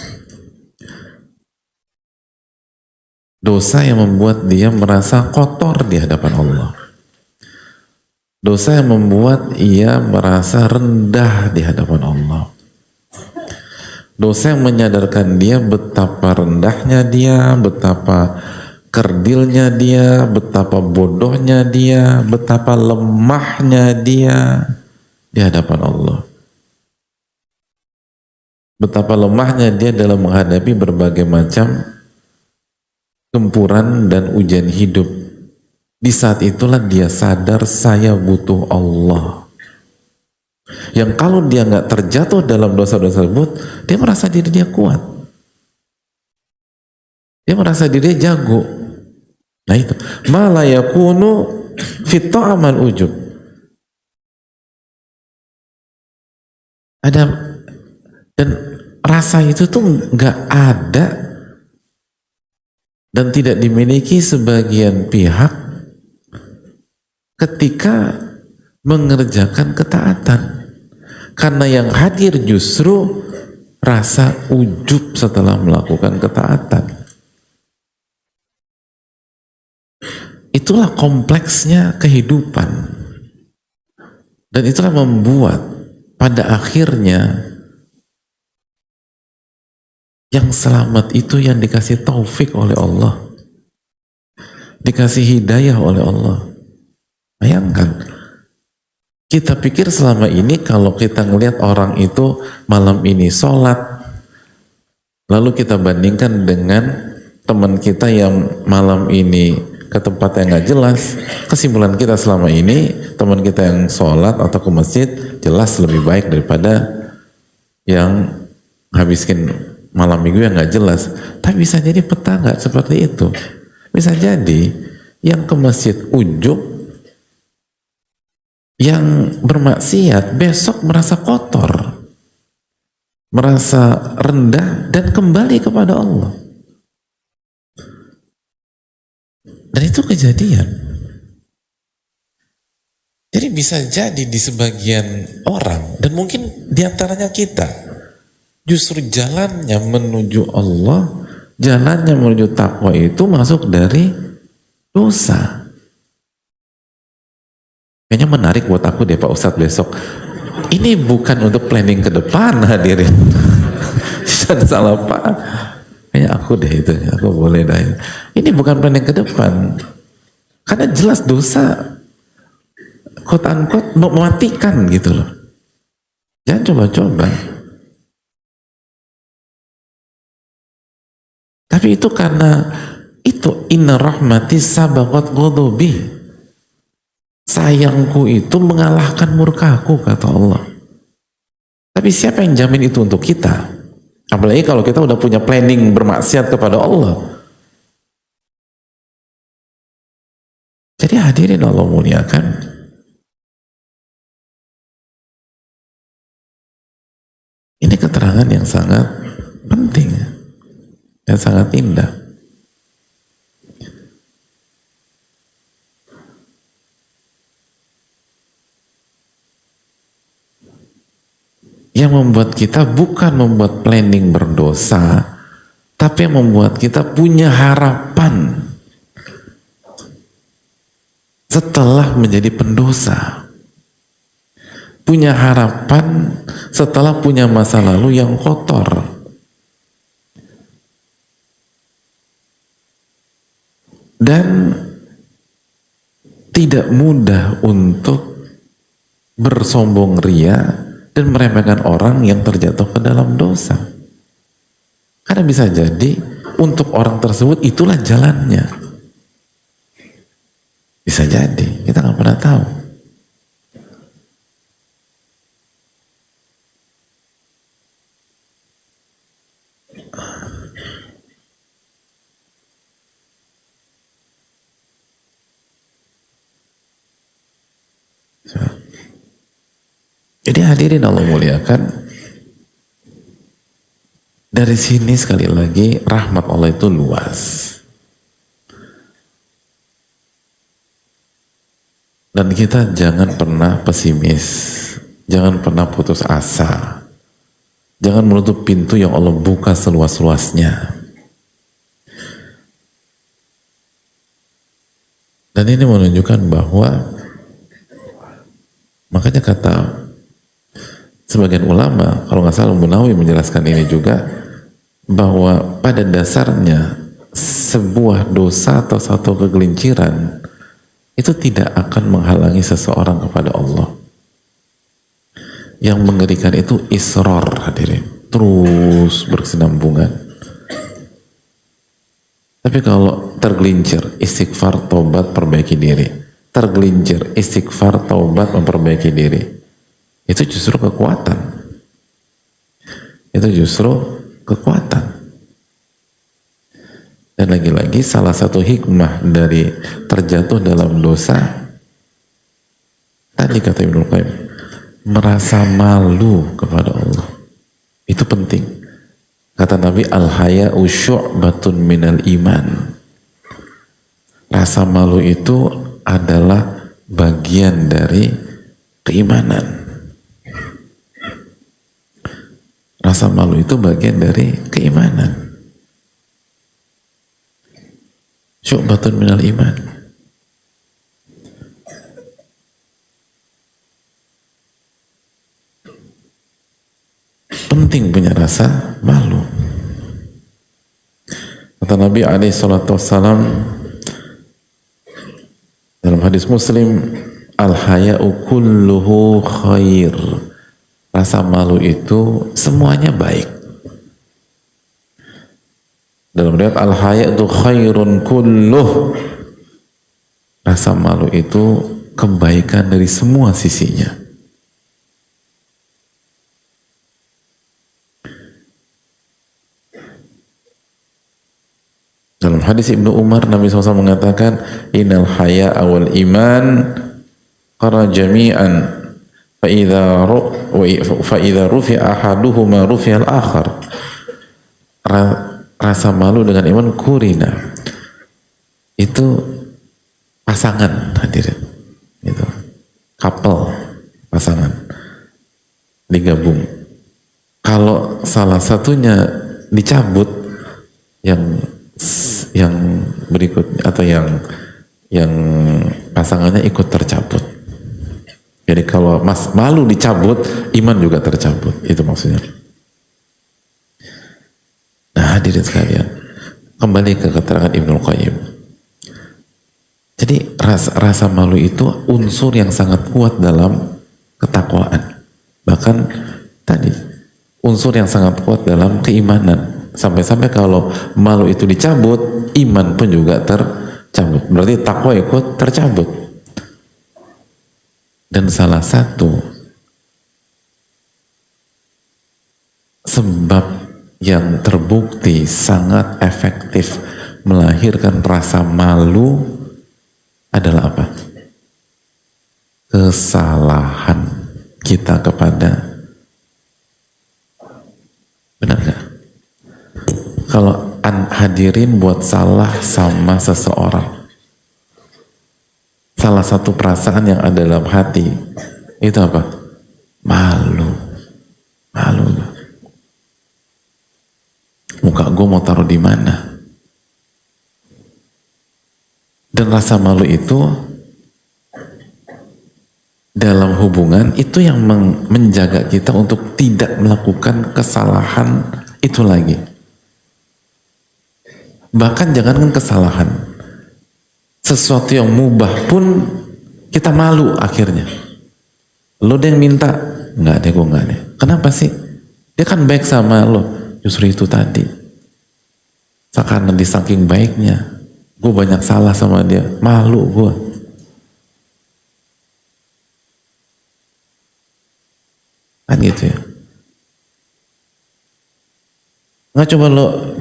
Dosa yang membuat dia merasa kotor di hadapan Allah. Dosa yang membuat ia merasa rendah di hadapan Allah. Dosa yang menyadarkan dia betapa rendahnya dia, betapa kerdilnya dia, betapa bodohnya dia, betapa lemahnya dia di hadapan Allah. Betapa lemahnya dia dalam menghadapi berbagai macam gempuran dan ujian hidup. Di saat itulah dia sadar, saya butuh Allah. Yang kalau dia nggak terjatuh dalam dosa-dosa tersebut, dia merasa diri dia kuat. Dia merasa diri dia jago. Nah itu, ma la yakunu fit ta'amal ujub. Ada, dan rasa itu tuh nggak ada dan tidak dimiliki sebagian pihak ketika mengerjakan ketaatan, karena yang hadir justru rasa ujub setelah melakukan ketaatan. Itulah kompleksnya kehidupan, dan itulah membuat pada akhirnya yang selamat itu yang dikasih taufik oleh Allah, dikasih hidayah oleh Allah. Bayangkan, kita pikir selama ini kalau kita ngelihat orang itu malam ini sholat, lalu kita bandingkan dengan teman kita yang malam ini ke tempat yang nggak jelas, kesimpulan kita selama ini teman kita yang sholat atau ke masjid jelas lebih baik daripada yang habiskin malam minggu yang nggak jelas. Tapi bisa jadi peta nggak seperti itu. Bisa jadi yang ke masjid ujub, yang bermaksiat besok merasa kotor, merasa rendah dan kembali kepada Allah. Dan itu kejadian. Jadi bisa jadi di sebagian orang, dan mungkin diantaranya kita, justru jalannya menuju Allah, jalannya menuju takwa itu masuk dari dosa. Kayaknya menarik buat aku deh Pak Ustadz besok. Ini bukan untuk planning ke depan hadirin. Jangan salah Pak. Kayaknya aku deh itu, aku boleh dah. Ini bukan planning ke depan. Karena jelas dosa quote unquote mematikan gitu loh. Jangan coba-coba. Tapi itu karena itu inna rahmati sabaqat ghadabi. Sayangku itu mengalahkan murkaku, kata Allah. Tapi siapa yang jamin itu untuk kita? Apalagi kalau kita udah punya planning bermaksiat kepada Allah. Jadi hadirin Allah muliakan, ini keterangan yang sangat penting dan sangat indah. Yang membuat kita bukan membuat planning berdosa, tapi yang membuat kita punya harapan setelah menjadi pendosa. Punya harapan setelah punya masa lalu yang kotor. Dan tidak mudah untuk bersombong ria, dan meremehkan orang yang terjatuh ke dalam dosa. Karena bisa jadi untuk orang tersebut itulah jalannya. Bisa jadi, kita nggak pernah tahu. Jadi hadirin Allah muliakan, dari sini sekali lagi rahmat Allah itu luas. Dan kita jangan pernah pesimis, jangan pernah putus asa, jangan menutup pintu yang Allah buka seluas-luasnya. Dan ini menunjukkan bahwa, makanya kata sebagian ulama, kalau nggak salah Munawi menjelaskan ini juga, bahwa pada dasarnya sebuah dosa atau satu kegelinciran itu tidak akan menghalangi seseorang kepada Allah. Yang mengerikan itu israr, hadirin, terus berkesinambungan. Tapi kalau tergelincir, istighfar, taubat, perbaiki diri. Tergelincir, istighfar, taubat, memperbaiki diri. Itu justru kekuatan. Itu justru kekuatan. Dan lagi-lagi salah satu hikmah dari terjatuh dalam dosa, tadi kata Ibnu Qayyim, merasa malu kepada Allah. Itu penting. Kata Nabi, al-haya'u syu'batun minal iman. Rasa malu itu adalah bagian dari keimanan. Rasa malu itu bagian dari keimanan. Syu'batun minal iman. Penting punya rasa malu. Kata Nabi SAW dalam hadis Muslim, al-haya'u kulluhu khair. Rasa malu itu semuanya baik. Dalam riwayat al-haya'u khairun kulluh. Rasa malu itu kebaikan dari semua sisinya. Dalam hadis Ibnu Umar, Nabi SAW mengatakan, innal haya'a wal iman qara jami'an fa idza rufi'a ahaduhuma rufi'al akhar. Rasa malu dengan iman kurina. Itu pasangan, hadirin. Itu couple, pasangan digabung. Kalau salah satunya dicabut, yang berikutnya atau yang pasangannya ikut tercabut. Jadi kalau malu dicabut, iman juga tercabut. Itu maksudnya. Nah, hadirin sekalian, kembali ke keterangan Ibnu Qayyim. Jadi rasa malu itu unsur yang sangat kuat dalam ketakwaan. Bahkan tadi unsur yang sangat kuat dalam keimanan. Sampai-sampai kalau malu itu dicabut, iman pun juga tercabut. Berarti takwa ikut tercabut. Dan salah satu sebab yang terbukti sangat efektif melahirkan rasa malu adalah apa? Kesalahan kita kepada, benar gak? Kalau hadirin buat salah sama seseorang, salah satu perasaan yang ada dalam hati itu apa? Malu. Muka gue mau taruh di mana? Dan rasa malu itu dalam hubungan itu yang menjaga kita untuk tidak melakukan kesalahan itu lagi. Bahkan jangankan kesalahan, sesuatu yang mubah pun kita malu akhirnya. Lo deh yang minta, nggak deh gue nggak deh. Kenapa sih? Dia kan baik sama lo. Justru itu tadi. Karena di saking baiknya, gue banyak salah sama dia, malu gue. Kan gitu ya. Nggak,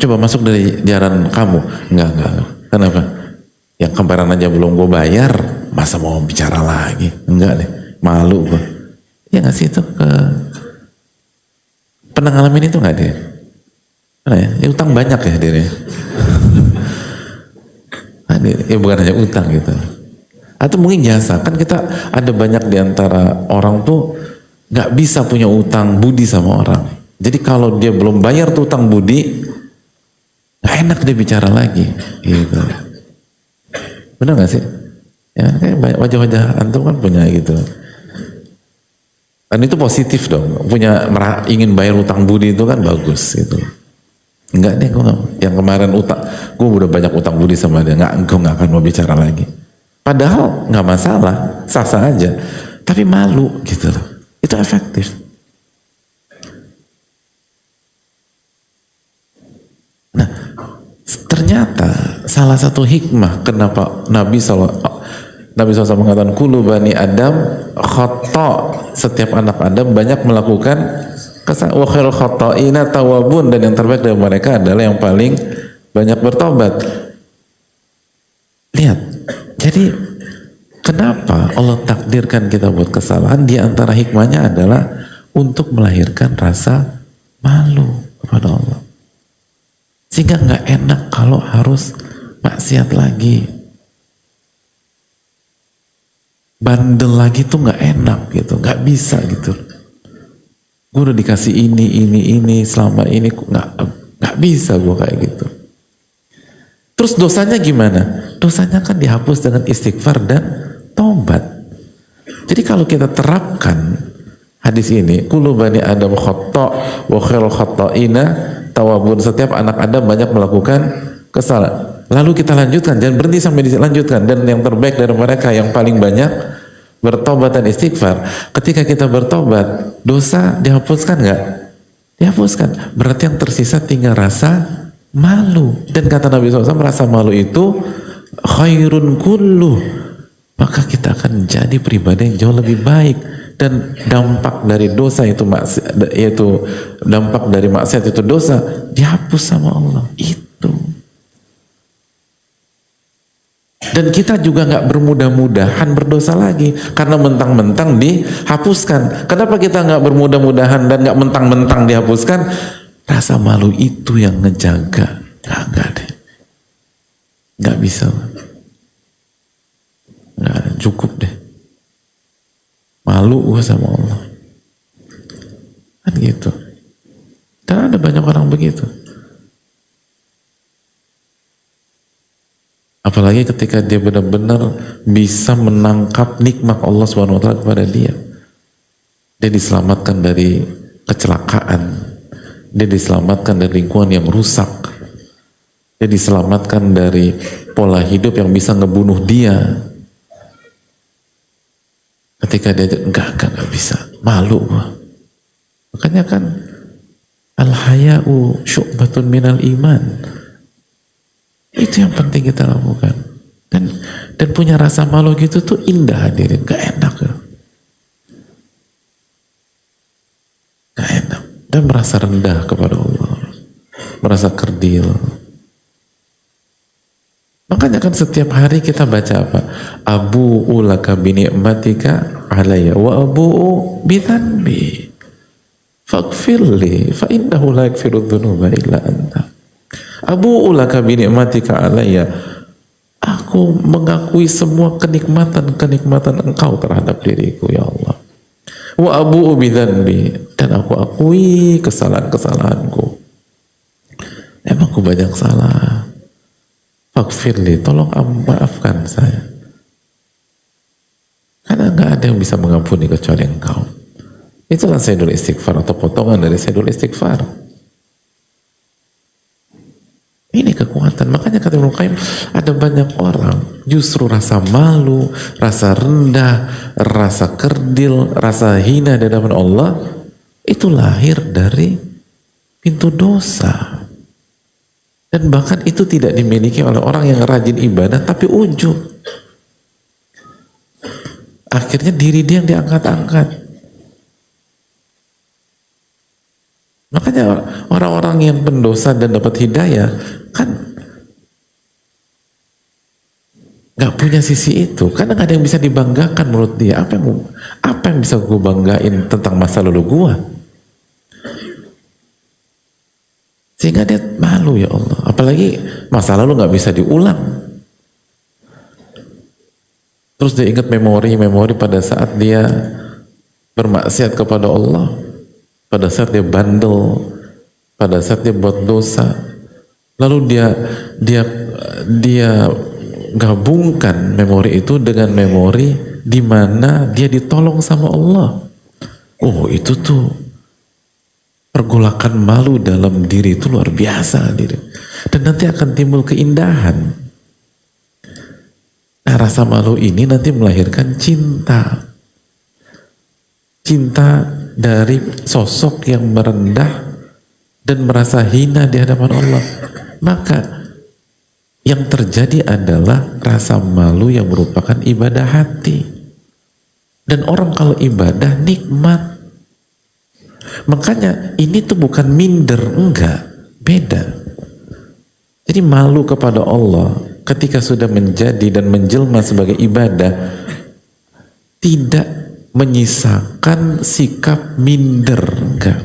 coba masuk dari jalan kamu. Enggak. Kenapa? Yang kemarin aja belum gue bayar, masa mau bicara lagi? Enggak deh, malu gue. Ya nggak sih itu pernah ngalamin itu nggak dia? Pernah ya? Ya utang banyak ya dia. Ya bukan hanya utang gitu. Atau mungkin jasa. Kan kita ada banyak diantara orang tuh nggak bisa punya utang budi sama orang. Jadi kalau dia belum bayar tuh utang budi, nggak enak dia bicara lagi. Gitu. Benar nggak sih? Ya kayak banyak wajah-wajah antum kan punya gitu. Dan itu positif dong. Ingin bayar utang budi itu kan bagus gitu. Enggak deh, yang kemarin gue udah banyak utang budi sama dia. Gue nggak akan mau bicara lagi. Padahal nggak masalah, sah-sah aja. Tapi malu gitu loh. Itu efektif. Nah, ternyata salah satu hikmah kenapa Nabi SAW mengatakan kulu bani Adam khata, setiap anak Adam banyak melakukan kesalahan, wa khairul khata'ina tawabun, dan yang terbaik dari mereka adalah yang paling banyak bertobat. Lihat, jadi kenapa Allah takdirkan kita buat kesalahan? Di antara hikmahnya adalah untuk melahirkan rasa malu kepada Allah. Sehingga nggak enak kalau harus maksiat lagi. Bandel lagi tuh nggak enak gitu, nggak bisa gitu. Gue udah dikasih ini selama ini nggak bisa gue kayak gitu. Terus dosanya gimana? Dosanya kan dihapus dengan istighfar dan taubat. Jadi kalau kita terapkan hadis ini, kullu bani Adam khata wa khairul khata'ina tawabun, setiap anak Adam banyak melakukan kesalahan. Lalu kita lanjutkan, jangan berhenti sampai dilanjutkan, dan yang terbaik dari mereka yang paling banyak bertobat dan istighfar. Ketika kita bertobat, dosa dihapuskan nggak? Dihapuskan. Berarti yang tersisa tinggal rasa malu. Dan kata Nabi SAW, rasa malu itu khairun kulluh. Maka kita akan jadi pribadi yang jauh lebih baik. Dan dampak dari dosa itu dampak dari maksiat itu dosa dihapus sama Allah. Itu. Dan kita juga nggak bermudah-mudahan berdosa lagi karena mentang-mentang dihapuskan. Kenapa kita nggak bermudah-mudahan dan nggak mentang-mentang dihapuskan? Rasa malu itu yang ngejaga. Nggak deh, nggak bisa. Nggak, cukup deh. Malu gue sama Allah. Kan gitu. Dan ada banyak orang begitu. Apalagi ketika dia benar-benar bisa menangkap nikmat Allah SWT kepada dia. Dia diselamatkan dari kecelakaan. Dia diselamatkan dari lingkungan yang rusak. Dia diselamatkan dari pola hidup yang bisa ngebunuh dia. Ketika dia enggak bisa, malu gua. Makanya kan al-haya'u syu'batun minal iman. Itu yang penting kita lakukan. Dan punya rasa malu gitu tuh indah, hadirin. Gak enak ya. Gak enak. Dan merasa rendah kepada Allah. Merasa kerdil. Makanya kan setiap hari kita baca apa? Abu'u laka bini'matika alayya wa abu'u bidhanbi faghfirli fa innahu la yaghfiru dhunuba illa anta. Abu'u laka bini'matika alayya, aku mengakui semua kenikmatan engkau terhadap diriku ya Allah. Wa abu'u bidhanbi, dan aku akui kesalahan-kesalahanku. Emang aku banyak salah. Faghfirli, tolong maafkan saya. Karena nggak ada yang bisa mengampuni kecuali engkau. Itulah sayyidul istighfar, atau potongan dari sayyidul istighfar. Ini kekuatan dihadirkan. Makanya kata Ibnu Qayyim, ada banyak orang justru rasa malu, rasa rendah, rasa kerdil, rasa hina di hadapan Allah itu lahir dari pintu dosa. Dan bahkan itu tidak dimiliki oleh orang yang rajin ibadah tapi ujub. Akhirnya diri dia yang diangkat-angkat. Makanya orang-orang yang pendosa dan dapat hidayah kan nggak punya sisi itu, karena nggak ada yang bisa dibanggakan menurut dia. Apa yang bisa gue banggain tentang masa lalu gue? Sehingga dia malu, ya Allah. Apalagi masa lalu nggak bisa diulang. Terus dia ingat memori-memori pada saat dia bermaksiat kepada Allah, pada saat dia bandel, pada saat dia buat dosa. Lalu dia gabungkan memori itu dengan memori di mana dia ditolong sama Allah. Oh, itu tuh pergolakan malu dalam diri itu luar biasa diri. Dan nanti akan timbul keindahan. Nah, rasa malu ini nanti melahirkan cinta. Cinta dari sosok yang merendah dan merasa hina di hadapan Allah. Maka yang terjadi adalah rasa malu yang merupakan ibadah hati. Dan orang kalau ibadah nikmat. Makanya ini tuh bukan minder, enggak, beda. Jadi malu kepada Allah ketika sudah menjadi dan menjelma sebagai ibadah tidak menyisakan sikap minder, enggak,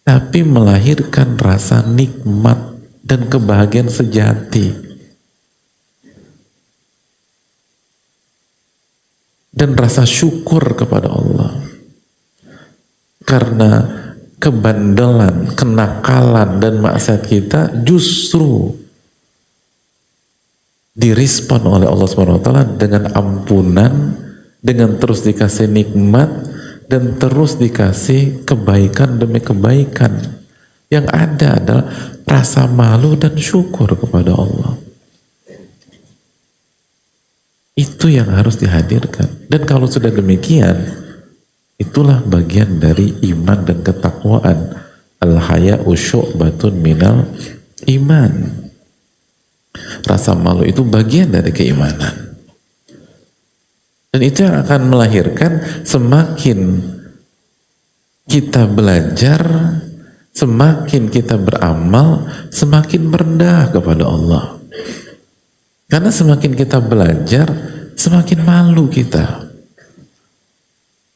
tapi melahirkan rasa nikmat dan kebahagiaan sejati dan rasa syukur kepada Allah karena kebandelan, kenakalan dan maksiat kita justru direspon oleh Allah SWT dengan ampunan, dengan terus dikasih nikmat dan terus dikasih kebaikan demi kebaikan. Yang ada adalah rasa malu dan syukur kepada Allah. Itu yang harus dihadirkan. Dan kalau sudah demikian, itulah bagian dari iman dan ketakwaan. Al-haya'u syu'batun minal iman. Rasa malu itu bagian dari keimanan. Dan itu yang akan melahirkan semakin kita belajar, semakin kita beramal, semakin merendah kepada Allah. Karena semakin kita belajar, semakin malu kita.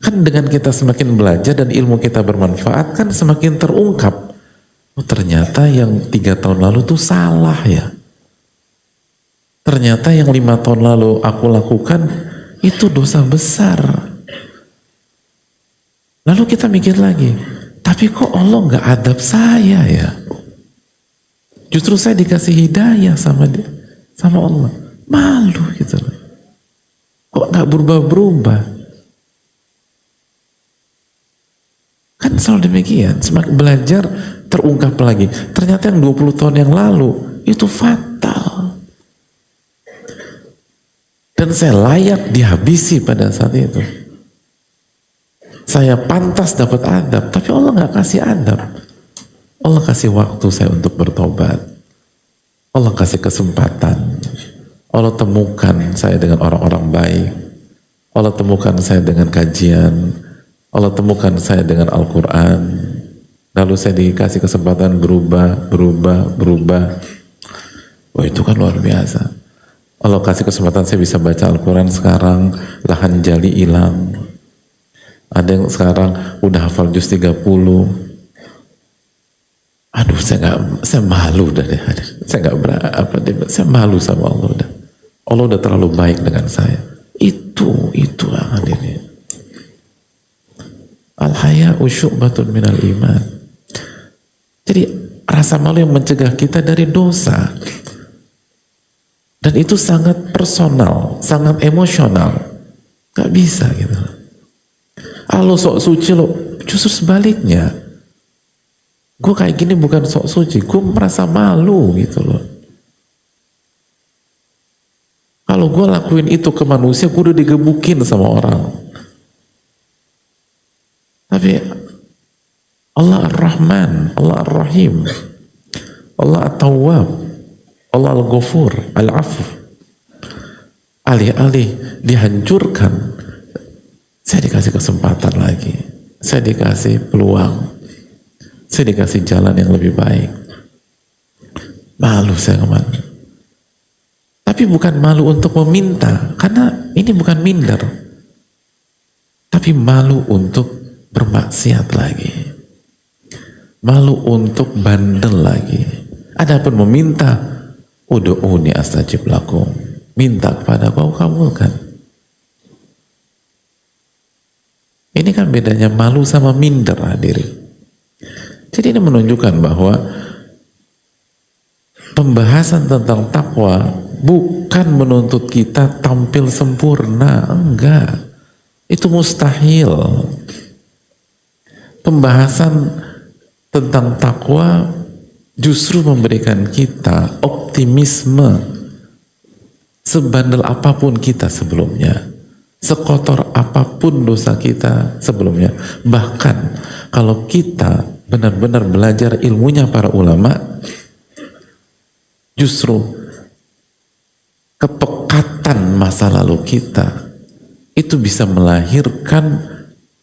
Kan dengan kita semakin belajar dan ilmu kita bermanfaat, kan semakin terungkap. Oh, ternyata yang 3 tahun lalu tuh salah ya. Ternyata yang 5 tahun lalu aku lakukan itu dosa besar. Lalu kita mikir lagi, tapi kok Allah nggak adab saya ya? Justru saya dikasih hidayah sama dia, sama Allah. Malu gitu loh. Kok nggak berubah-berubah? Kan selalu demikian. Semakin belajar terungkap lagi. Ternyata yang 20 tahun yang lalu itu fatal. Dan saya layak dihabisi pada saat itu. Saya pantas dapat adab, tapi Allah nggak kasih adab. Allah kasih waktu saya untuk bertobat. Allah kasih kesempatan. Allah temukan saya dengan orang-orang baik. Allah temukan saya dengan kajian. Allah temukan saya dengan Al-Quran. Lalu saya dikasih kesempatan berubah. Wah, itu kan luar biasa. Allah kasih kesempatan saya bisa baca Al-Quran sekarang, lahan jali hilang. Ada yang sekarang udah hafal juz 30. Aduh, saya malu dah deh. Saya nggak berapa deh. Saya malu sama Allah udah. Allah udah terlalu baik dengan saya. Itu hadirnya. Al-haya'u syu'batun minal iman. Jadi rasa malu yang mencegah kita dari dosa. Dan itu sangat personal, sangat emosional. Gak bisa gitu. Lo sok suci lo, justru sebaliknya. Gue kayak gini bukan sok suci, gue merasa malu gitu loh. Kalau gue lakuin itu ke manusia, gue udah digebukin sama orang. Tapi Allah Ar-Rahman, Allah Ar-Rahim, Allah At-Tawwab, Allah Al-Ghafur, Al-Afu. Alih-alih dihancurkan, saya dikasih kesempatan lagi, saya dikasih peluang, saya dikasih jalan yang lebih baik. Malu saya kemana? Tapi bukan malu untuk meminta, karena ini bukan minder. Tapi malu untuk bermaksiat lagi. Malu untuk bandel lagi. Adapun meminta, ud'uni astajib lakum. Minta kepada kau kabulkan. Ini kan bedanya malu sama minder, hadirin. Jadi ini menunjukkan bahwa pembahasan tentang takwa bukan menuntut kita tampil sempurna, enggak. Itu mustahil. Pembahasan tentang takwa justru memberikan kita optimisme. Sebandel apapun kita sebelumnya, sekotor apapun dosa kita sebelumnya, bahkan kalau kita benar-benar belajar ilmunya para ulama, justru kepekatan masa lalu kita itu bisa melahirkan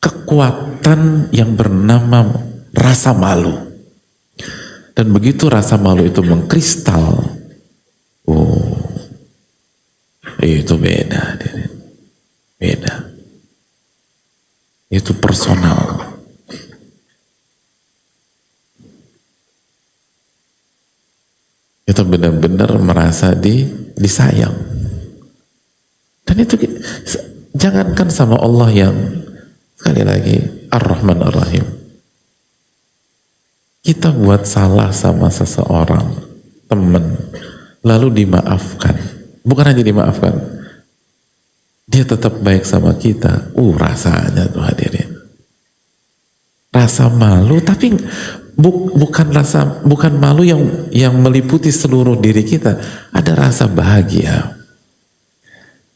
kekuatan yang bernama rasa malu. Dan begitu rasa malu itu mengkristal, itu beda, beda. Itu personal. Itu benar-benar merasa disayang. Dan itu jangankan sama Allah yang sekali lagi Ar-Rahman Ar-Rahim. Kita buat salah sama seseorang, teman, lalu dimaafkan. Bukan hanya dimaafkan, dia tetap baik sama kita. Rasanya tuh hadirin. Rasa malu, tapi bukan malu yang meliputi seluruh diri kita. Ada rasa bahagia,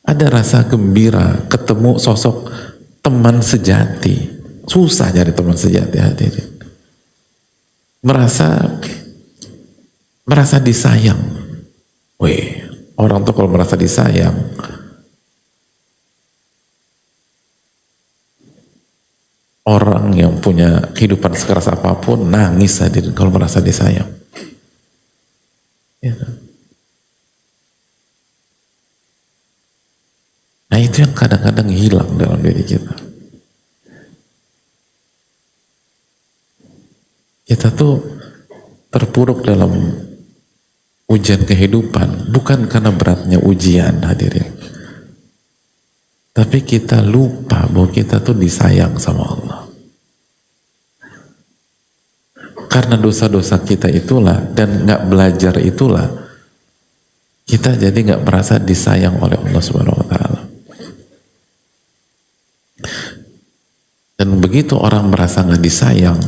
ada rasa gembira ketemu sosok teman sejati. Susah nyari teman sejati, hadirin. Merasa disayang. Orang tuh kalau merasa disayang, orang yang punya kehidupan sekeras apapun nangis hadirin kalau merasa disayang. Ya. Nah itu yang kadang-kadang hilang dalam diri kita. Kita tuh terpuruk dalam ujian kehidupan bukan karena beratnya ujian, hadirin. Tapi kita lupa bahwa kita tuh disayang sama Allah. Karena dosa-dosa kita itulah dan nggak belajar itulah kita jadi nggak merasa disayang oleh Allah Subhanahu Wa Taala. Dan begitu orang merasa nggak disayang,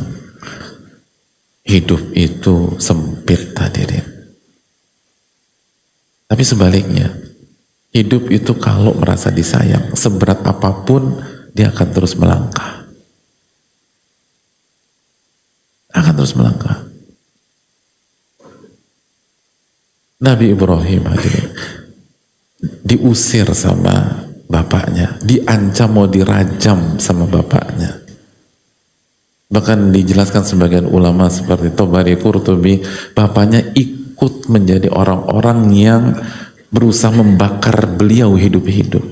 hidup itu sempit, hadirin. Tapi sebaliknya, hidup itu kalau merasa disayang, seberat apapun dia akan terus melangkah. Akan terus melangkah. Nabi Ibrahim hadirin, diusir sama bapaknya, diancam mau dirajam sama bapaknya. Bahkan dijelaskan sebagian ulama seperti Tobari, Qurtubi, bapaknya ikut menjadi orang-orang yang berusaha membakar beliau hidup-hidup.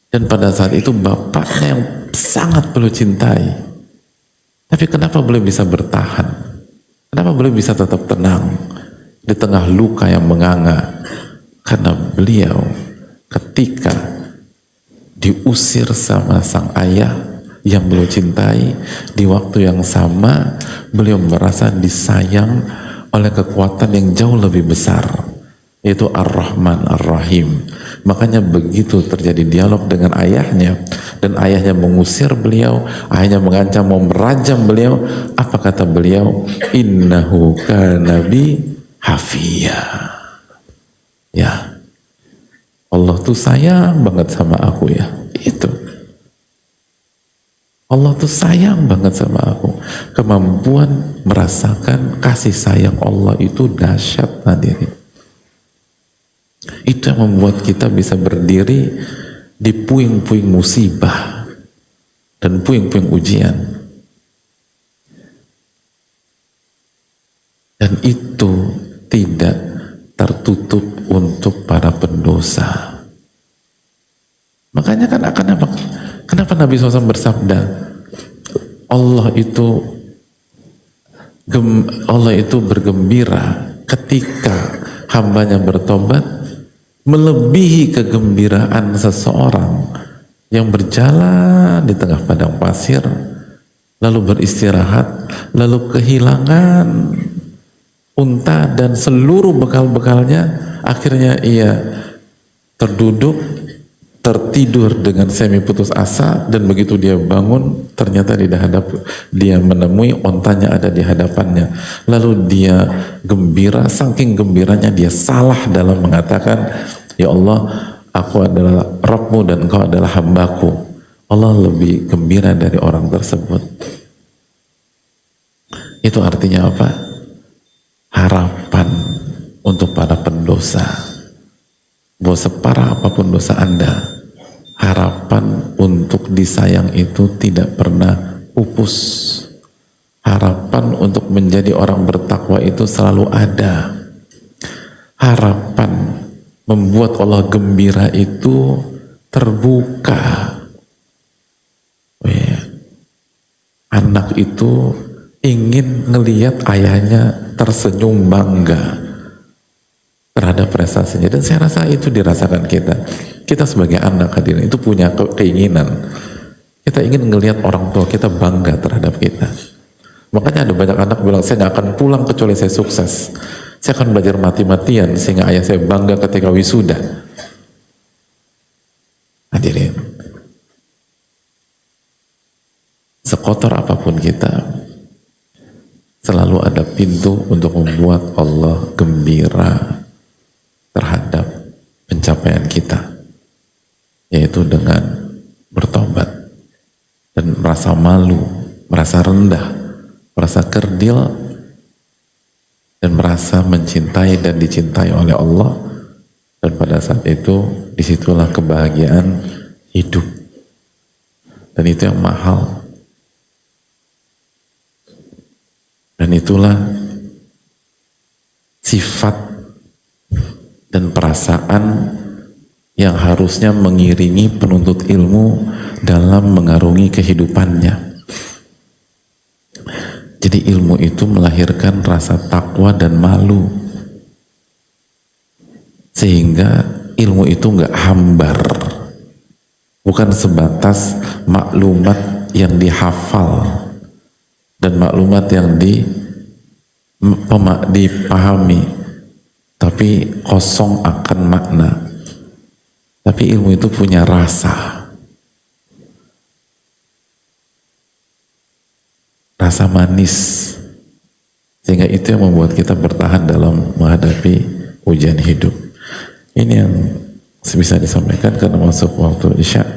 Dan pada saat itu bapaknya yang sangat beliau cintai. Tapi kenapa beliau bisa bertahan? Kenapa beliau bisa tetap tenang di tengah luka yang menganga? Karena beliau ketika diusir sama sang ayah yang beliau cintai, di waktu yang sama beliau merasa disayang oleh kekuatan yang jauh lebih besar, yaitu Ar-Rahman Ar-Rahim. Makanya begitu terjadi dialog dengan ayahnya dan ayahnya mengusir beliau, ayahnya mengancam mau merajam beliau, apa kata beliau? Innahu kana bi hafiya. Ya, Allah tuh sayang banget sama aku ya. Itu. Allah tuh sayang banget sama aku. Kemampuan merasakan kasih sayang Allah itu dahsyat hadirin. Itu yang membuat kita bisa berdiri di puing-puing musibah dan puing-puing ujian. Dan itu tidak tertutup untuk para pendosa. Makanya kan kenapa Nabi SAW bersabda, Allah itu bergembira ketika hambanya bertobat, melebihi kegembiraan seseorang yang berjalan di tengah padang pasir, lalu beristirahat, lalu kehilangan unta dan seluruh bekal-bekalnya, akhirnya ia tertidur dengan semi putus asa, dan begitu dia bangun ternyata dia menemui ontanya ada di hadapannya, lalu dia gembira, saking gembiranya dia salah dalam mengatakan, ya Allah, aku adalah Rabbmu dan engkau adalah hambaku. Allah lebih gembira dari orang tersebut. Itu artinya apa? Harapan untuk para pendosa, bahwa separah apapun dosa Anda, harapan untuk disayang itu tidak pernah pupus. Harapan untuk menjadi orang bertakwa itu selalu ada. Harapan membuat Allah gembira itu terbuka. Anak itu ingin ngelihat ayahnya tersenyum bangga terhadap prestasinya, dan saya rasa itu dirasakan kita sebagai anak hadirin itu punya keinginan, kita ingin ngelihat orang tua kita bangga terhadap kita. Makanya ada banyak anak bilang, saya nggak akan pulang kecuali saya sukses, saya akan belajar mati-matian sehingga ayah saya bangga ketika wisuda. Hadirin, sekotor apapun kita, selalu ada pintu untuk membuat Allah gembira terhadap pencapaian kita, yaitu dengan bertobat dan merasa malu, merasa rendah, merasa kerdil, dan merasa mencintai dan dicintai oleh Allah. Dan pada saat itu disitulah kebahagiaan hidup, dan itu yang mahal. Dan itulah sifat dan perasaan yang harusnya mengiringi penuntut ilmu dalam mengarungi kehidupannya. Jadi ilmu itu melahirkan rasa takwa dan malu, sehingga ilmu itu nggak hambar, bukan sebatas maklumat yang dihafal dan maklumat yang dipahami, tapi kosong akan makna. Tapi ilmu itu punya rasa manis, sehingga itu yang membuat kita bertahan dalam menghadapi ujian hidup. Ini yang bisa disampaikan karena masuk waktu Isya.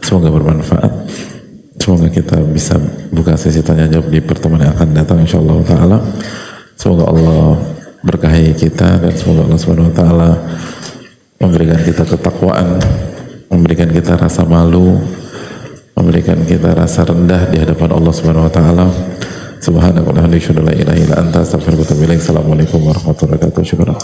Semoga bermanfaat. Semoga kita bisa buka sesi tanya jawab di pertemuan yang akan datang insyaallah ta'ala. Semoga Allah berkahi kita, dan semoga Allah subhanahu wa ta'ala memberikan kita ketakwaan, memberikan kita rasa malu, memberikan kita rasa rendah di hadapan Allah subhanahu wa ta'ala. Subhanakallahumma wa bihamdika, la ilaha illa anta, astaghfiruka wa atubu ilaik. Assalamualaikum warahmatullahi wabarakatuh. Syukran.